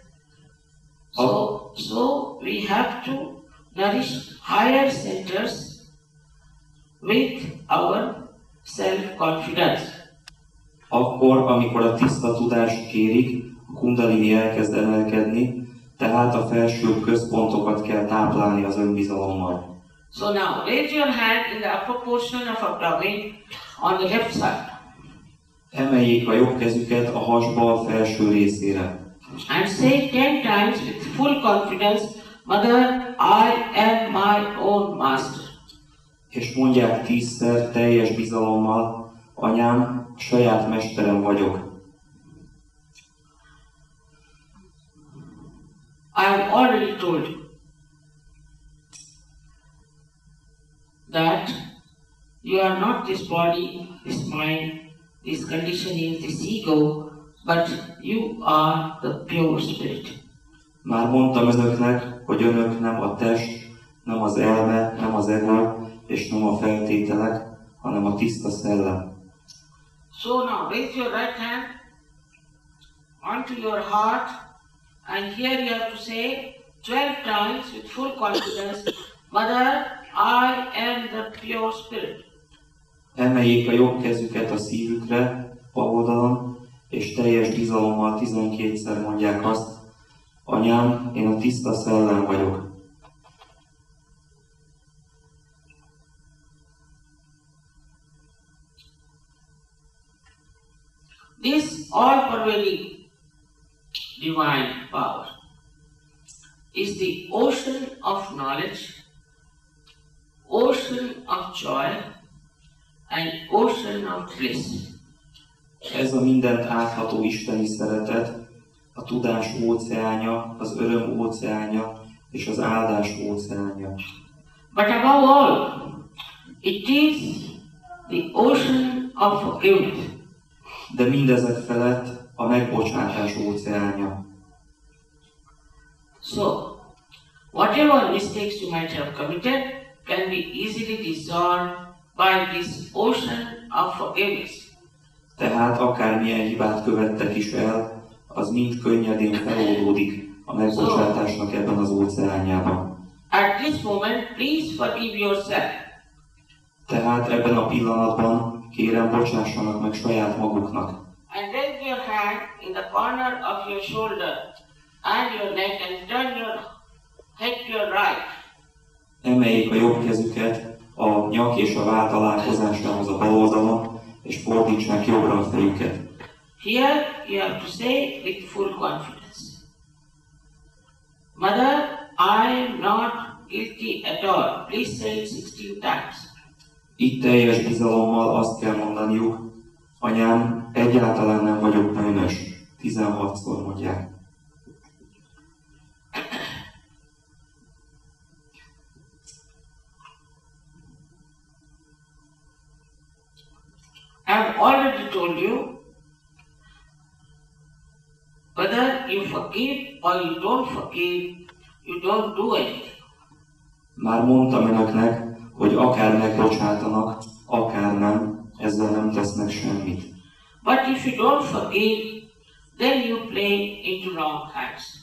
So we have to nourish higher centers with our self-confidence. Akkor, amikor a tiszta tudást kérik, a Kundalini elkezd emelkedni, tehát a felsőbb központokat kell táplálni az önbizalommal. So now raise your hand in the upper portion of abdomen on the left side. Emeljék a jobb kezüket a hasbal felső részére. And say 10 times with full confidence, Mother, I am my own master. És mondják 10-szer teljes bizalommal, Anyám, saját mesterem vagyok. I have already told you that you are not this body, this mind, this conditioning, this ego, but you are the pure spirit. Már mondtam önöknek, hogy önök nem a test, nem az elme, nem az ego, és nem a feltételek, hanem a tiszta szellem. So now raise your right hand onto your heart, and here you have to say 12 times with full confidence, Mother, I am the pure spirit. Emeljék a jobb kezüket a szívükre, bal oldalon, és teljes bizalommal 12-szer mondják azt, Anyám, én a tiszta szellem vagyok. This all-pervading divine power is the ocean of knowledge, ocean of joy, and ocean of bliss. Ez a mindent átható isteni szeretet, a tudás óceánja, az öröm óceánja és az áldás óceánja. But above all, it is the ocean of forgiveness. De mindezek felett a megbocsátás óceánja. So, whatever mistakes you might have committed can be easily dissolved by this ocean of forgiveness. Tehát akármilyen hibát követtek is el, az mind könnyedén feloldódik a megbocsátásnak ebben az óceánjában. At this moment, please forgive yourself. Tehát ebben a pillanatban kérem, bocsássanak meg saját maguknak. And raise your hand in the corner of your shoulder and your neck and turn your head to your right. Emeljék a jobb kezüket a nyak és a váll találkozásához a bal oldalon, és fordítsák jobbra a fejüket. Here you have to say with full confidence, Mother, I am not guilty at all. Please say it 16 times. Itt teljes bizalommal azt kell mondaniuk, Anyám, egyáltalán nem vagyok bűnös. 16-szor mondják. I have already told you, whether you forgive or you don't forgive, you don't do anything. Már mondtam önöknek, hogy akár megbocsátanak, akár nem, ezzel nem tesznek semmit. But if you don't forgive, then you play into wrong hands.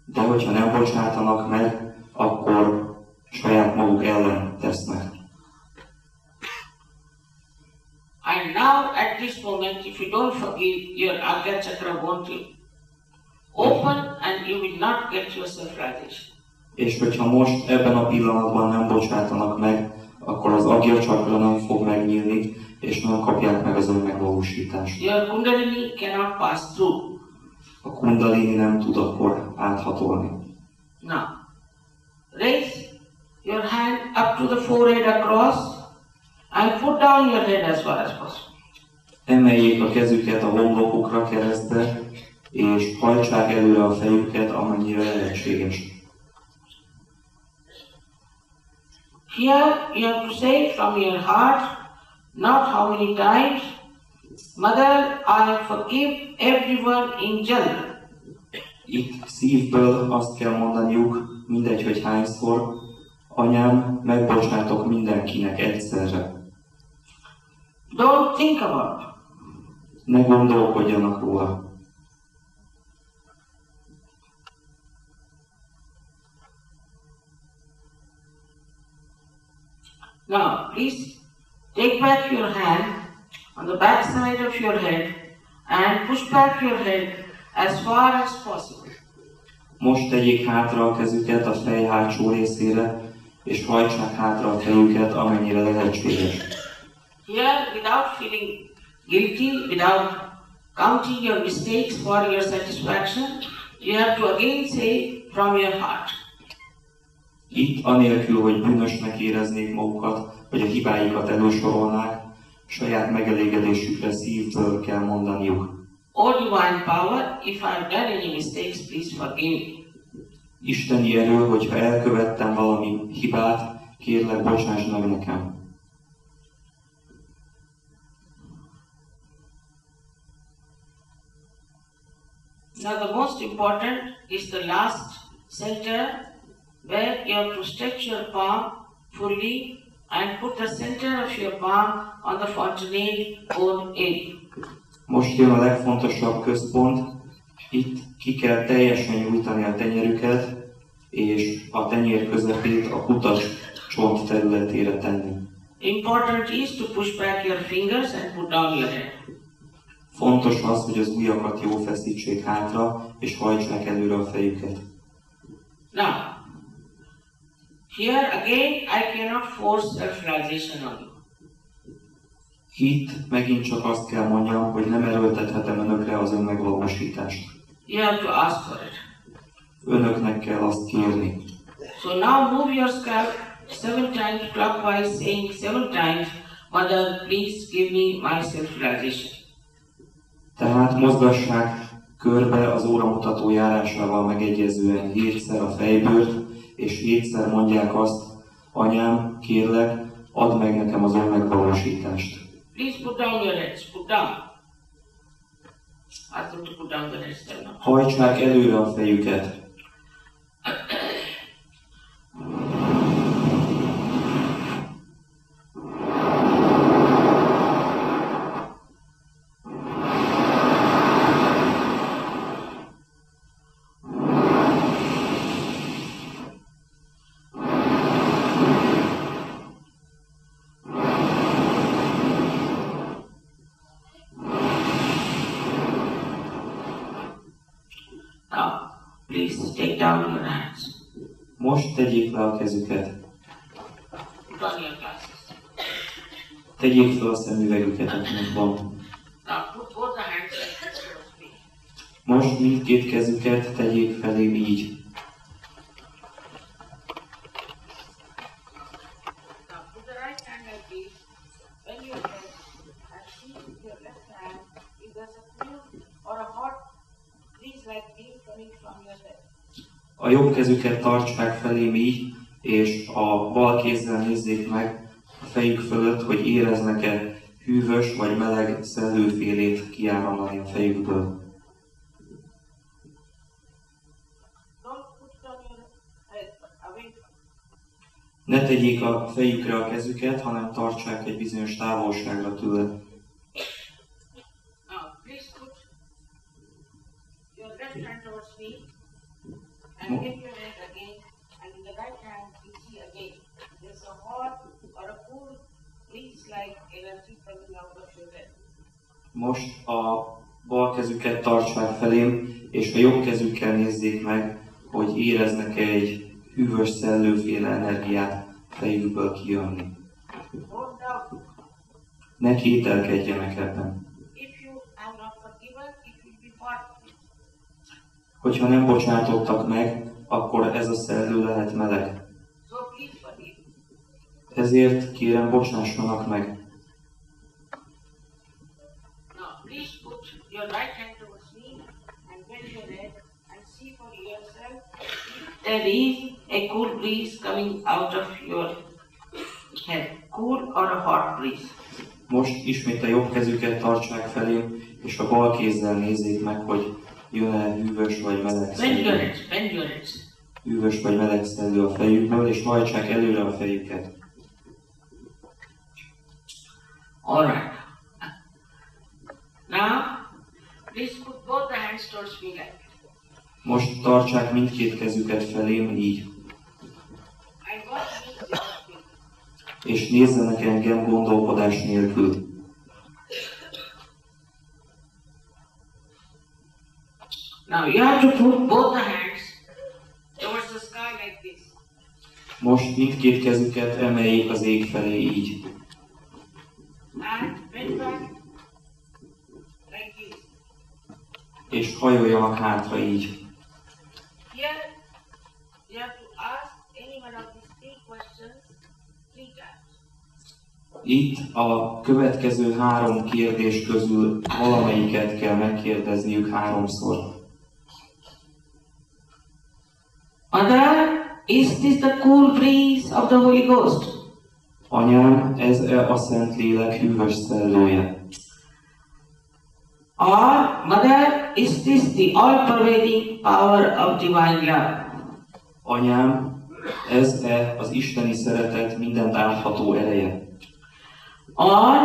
De hogyha nem bocsátanak meg, akkor saját maguk ellen tesznek. And now at this moment, if you don't forgive, your Agya Chakra won't open and you will not get your self-realization. És hogyha most ebben a pillanatban nem bocsátanak meg, akkor az Agya Chakra nem fog megnyílni, és nem kapják meg az önmegvalósítást. Your Kundalini cannot pass through. A Kundalini nem tud akkor áthatolni. Now, raise your hand up to the forehead across and put down your head as far as possible. Emeljék a kezüket a homlokukra keresztbe, és hajtsák előre a fejüket, amennyire lehetséges. Here you have to say from your heart, not how many times, Mother, I forgive everyone in general. Itt szívből azt kell mondaniuk, mindegy, hogy hányszor, anyám, megbocsátok mindenkinek egyszerre. Don't think about it. Ne gondolkodjanak róla. Now, please take back your hand on the back side of your head and push back your head as far as possible. Most tegyék hátra a kezüket a fej hátsó részére, és hajtsák hátra a fejüket, amennyire lehetséges. Here, without feeling guilty, without counting your mistakes for your satisfaction, you have to again say from your heart. Itt, anélkül, hogy bűnösnek éreznék magukat, vagy a hibáikat elősorolnák, saját megelégedésükre szívből kell mondaniuk. O divine power, if I have done any mistakes, please forgive me. Isteni erő, hogyha elkövettem valami hibát, kérlek, bocsáss meg nekem. Now the most important is the last center, where you have to stretch your palm fully and put the center of your palm on the fontanel bone area. Most jön a legfontosabb központ, itt ki kell teljesen nyújtani a tenyerüket, és a tenyér közepét a kutas csont területére tenni. Important is to push back your fingers and put down your head. Fontos az, hogy az ujjakat jól feszítsék hátra, és hajtsák előre a fejüket. Now, here again I cannot force self-realization on you. Itt megint csak azt kell mondjam, hogy nem erőltethetem önökre az önmegvalósítást. You have to ask for it. Önöknek kell azt kérni. So now move your scalp 7 times clockwise, saying 7 times, Mother, please give me my self-realization. Tehát mozgassák körbe az óramutató járásával megegyezően 7-szer a fejbőrt, és 7-szer mondják azt, anyám, kérlek, add meg nekem az önmegvalósítást. Please put down your heads, put down. Ask them to put down their heads now. Hajtsák előre a fejüket. Please take down your hands. Most tegyék le a kezüket. Put on your glasses. Tegyék fel a szemüvegüket a múltban. Now put both the hands towards me. Most mindkét kezüket tegyék felém így. Now put the right hand like this, bend your head and see with your left hand if there's a cool or a hot breeze like this coming from your head. A jobb kezüket tartsák felém így, és a bal kézzel nézzék meg a fejük fölött, hogy éreznek-e hűvös vagy meleg szellőfélét kiáramlani a fejükből. Ne tegyék a fejükre a kezüket, hanem tartsák egy bizonyos távolságra tőle. Now please put your left hand towards me and get your head again, and in the right hand you see again there's a hot or a cool breeze like energy coming out of your head. Most a bal kezüket tartsák felém, és a jobb kezükkel nézzék meg, hogy éreznek-e egy hűvös szellőféle energiát fejükből kijönni. Ne kételkedjenek ebben. Hogyha nem bocsátottak meg, akkor ez a szellő lehet meleg. Ezért kérem, bocsássanak meg. There is a cool breeze coming out of your head, cool or a hot breeze. Most ismét a jobb kezüket tartsák felém, és a bal kézzel nézzék meg, hogy jön-e hűvös vagy meleg szellő. Hűvös vagy meleg szellő a fejükből, és hajtsák előre a fejüket. Alright. Now, please put both the hands towards me like that. Most tartsák mindkét kezüket felém így. És nézzenek engem gondolkodás nélkül. Now you have to put both the hands towards the sky like this. Most mindkét kezüket emeljék az ég felé így. And bend back like this. És hajoljanak hátra így. Here you have to ask any one of these three questions 3 times. Itt a következő 3 kérdés közül valamelyiket kell megkérdezniük 3-szor. Mother, is this the cool breeze of the Holy Ghost? Anyám, ez-e a Szentlélek hűvös szellője? Or, Mother, is this the all-pervading power of divine love? Anyám, ez-e az isteni szeretet mindent átható ereje? Or,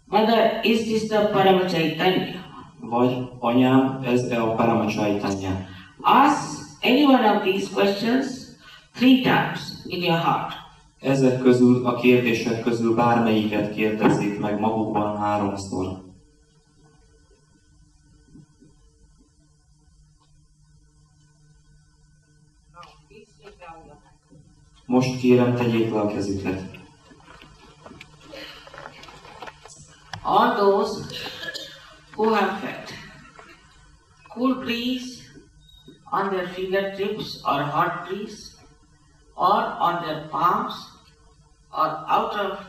Mother, is this the Paramachaitanya? Vagy, anyám, ez-e a Paramachaitanya? Ask any one of these questions 3 times in your heart. Ezek közül, a kérdések közül bármelyiket kérdezzék meg magukban 3-szor. Most kérem, tegyék le a kezüket. All those who have felt cool breeze on their fingertips or hot breeze, or on their palms, or out of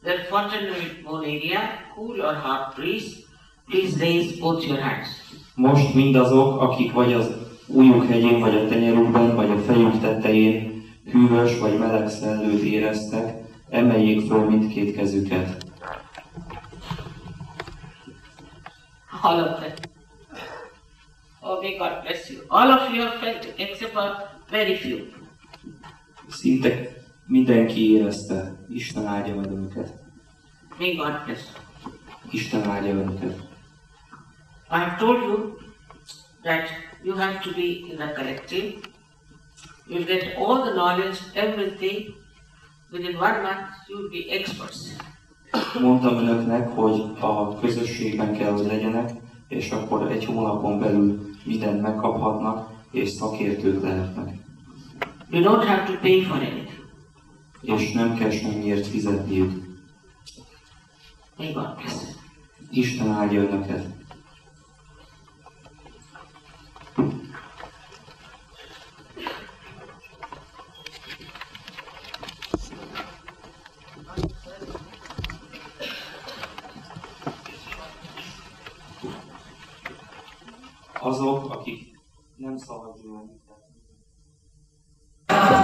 their fontanel bone area, cool or hot breeze, please raise both your hands. Most mindazok, akik vagy az ujjuk hegyén, vagy a tenyerükben, vagy a fejük tetején hűvös vagy meleg szellőt éreztek, emeljék föl mindkét kezüket. All of them. Oh, may God bless you. All of you have felt, except for very few. Szinte mindenki érezte. Isten áldja meg önöket. May God bless you. Isten áldja önöket. I have told you that you have to be in the collective. You'll get all the knowledge, everything. Within 1 month, you will be experts. Mondtam önöknek, hogy a közösségben kell, hogy legyenek, és akkor 1 hónapon belül mindent megkaphatnak, és szakértők lehetnek. You don't have to pay for anything. És nem kell semmiért fizetniük. May God bless you. Isten áldja önöket. Azok, akik nem szabadulnak. Bye.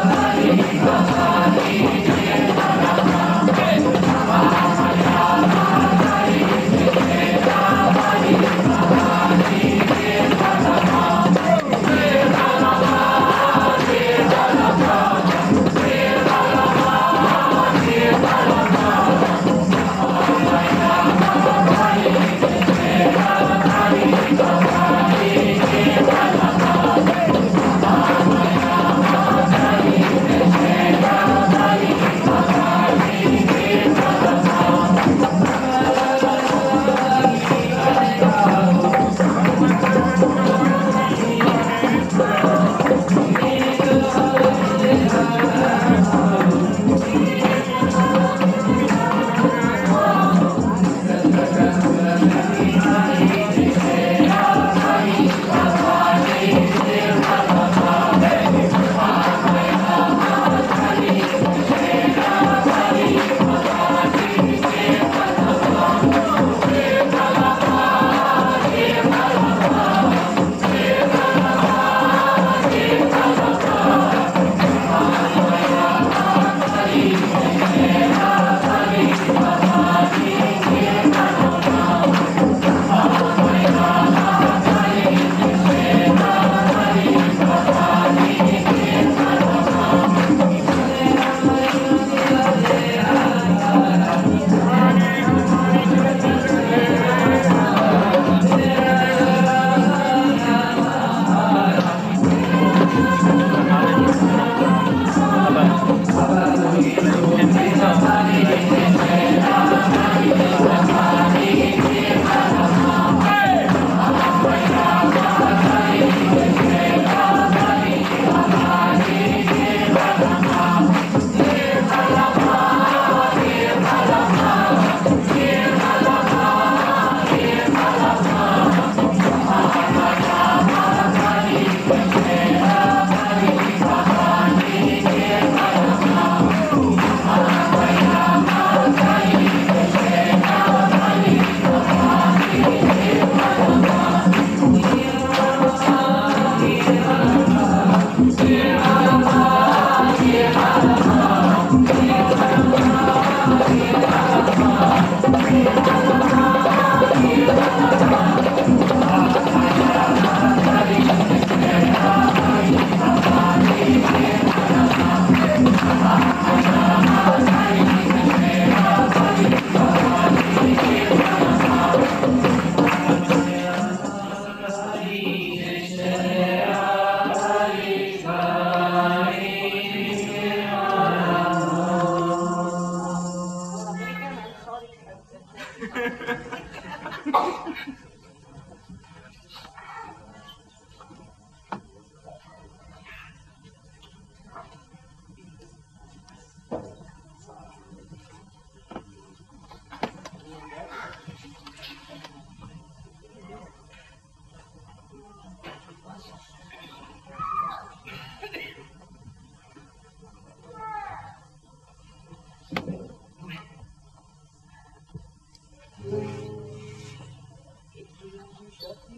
Shri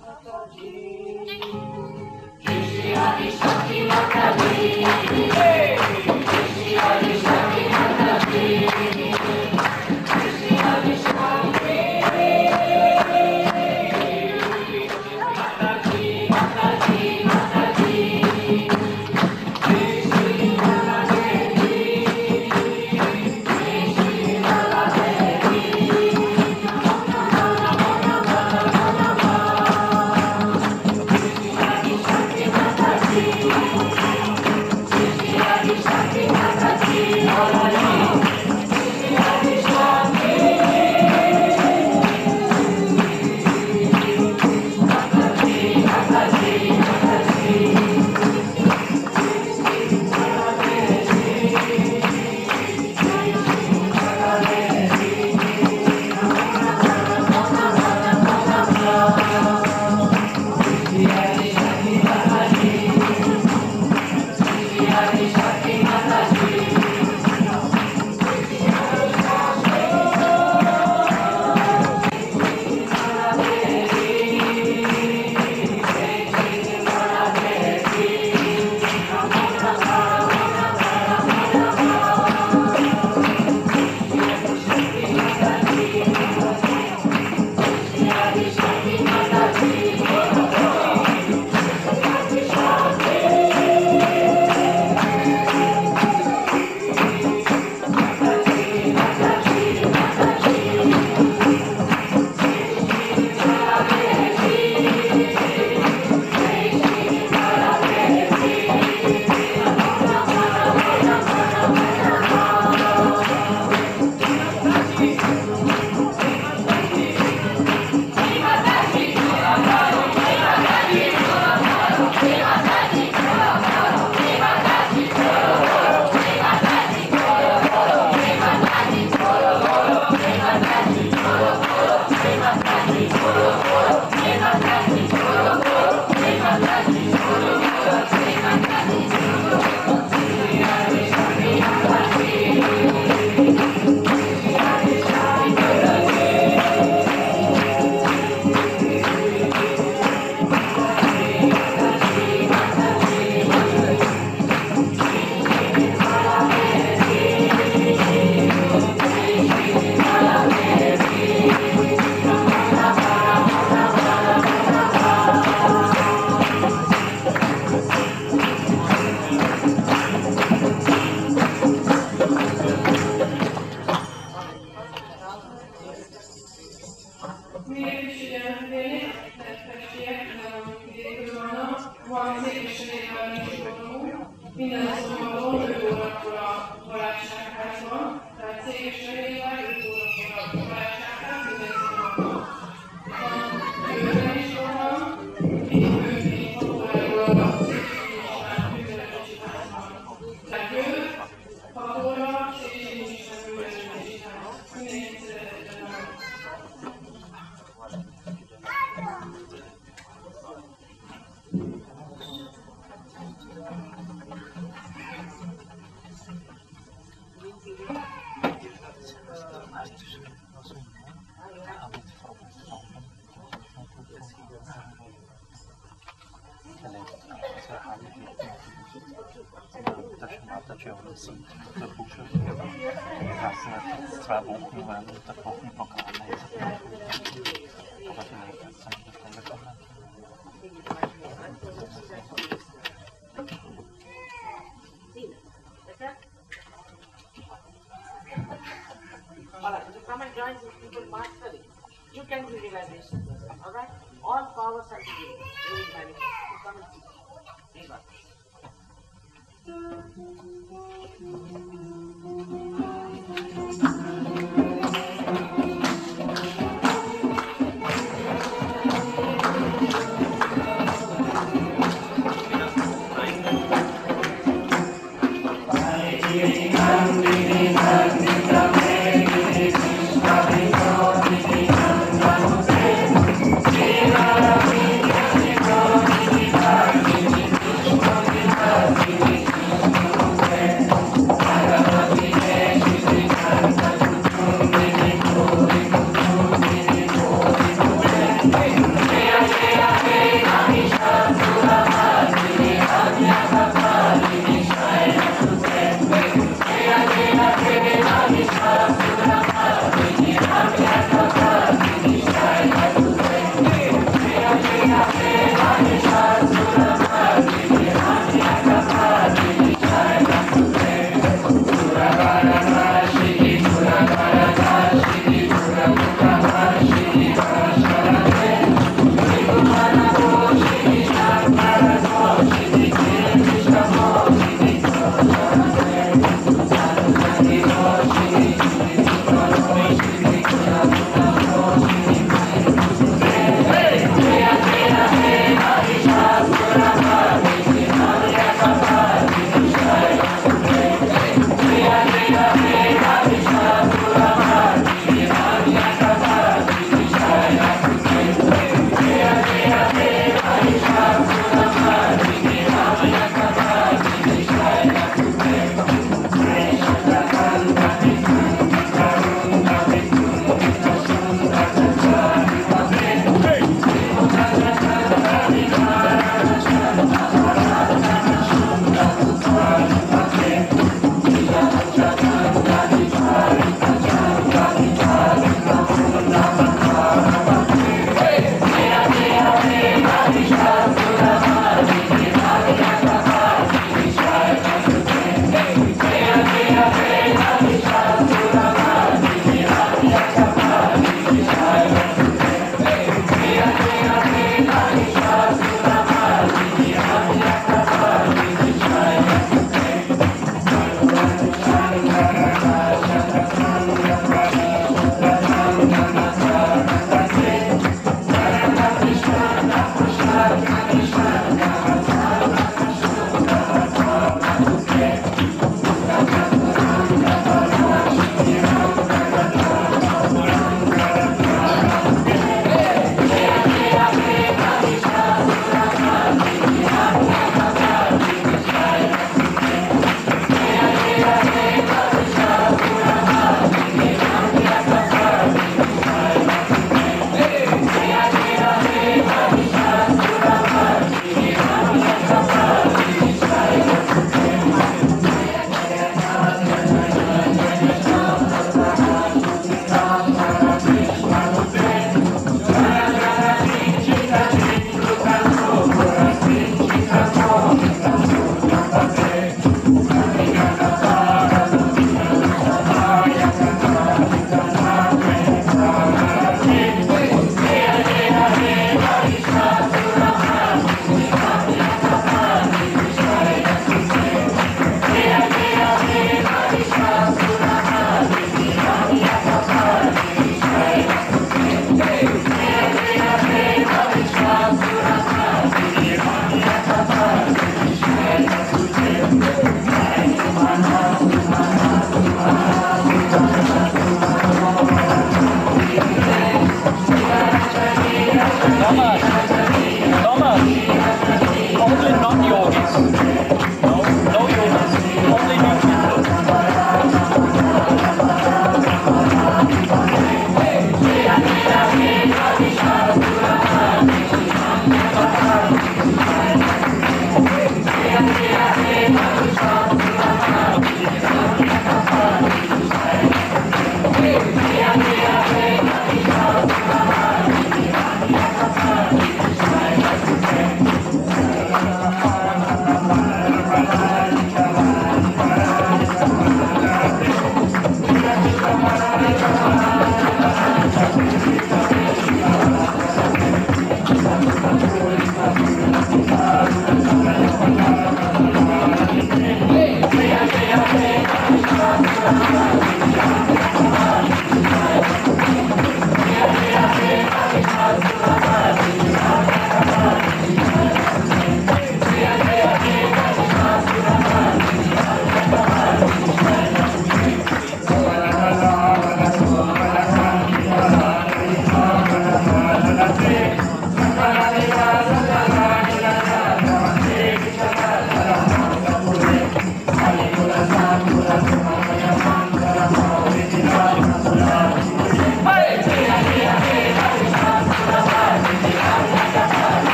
Mataji, Shri Mataji,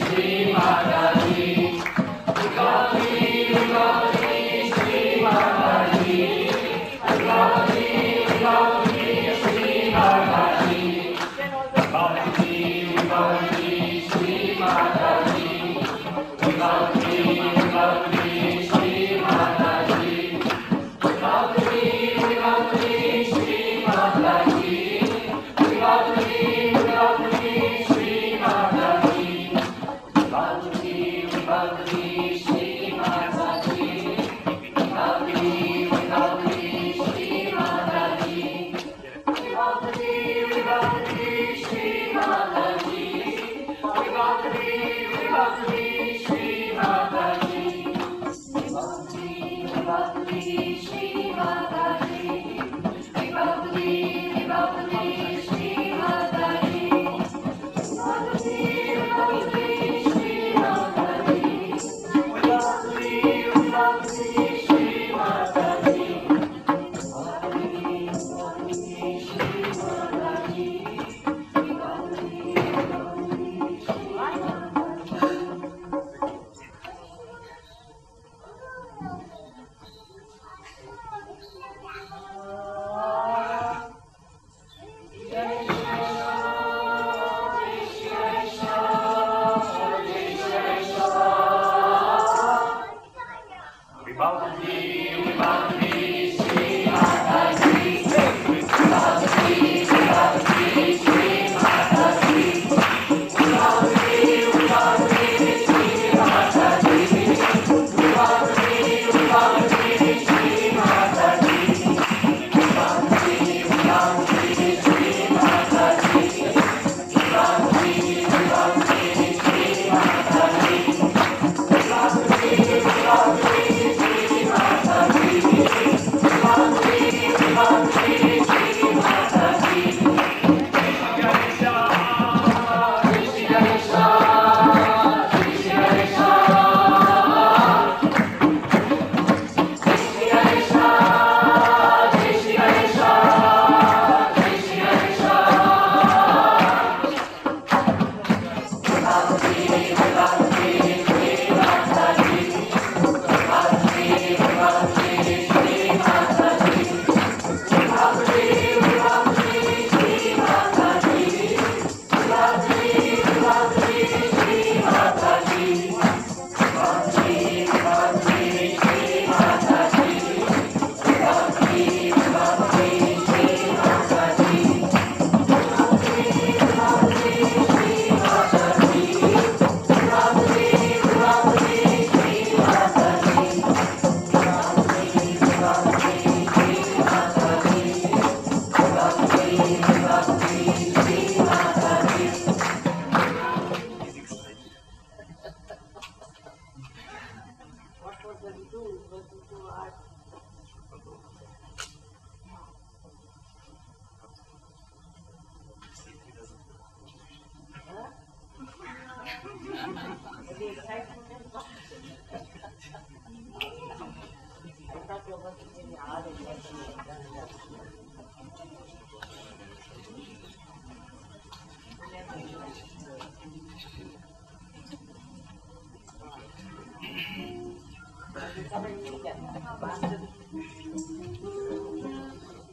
Shri Mataji, Shri Mataji, Shri Mataji. Shri Mataji, Vibhavati, Vibhavati, Shri Mataji, Vibhavati, Vibhavati, Shri Mataji, Vibhavati, Vibhavati, Shri Mataji, Vibhavati, Vibhavati, Shri Mataji, Vibhavati,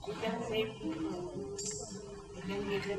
You can say, you can give the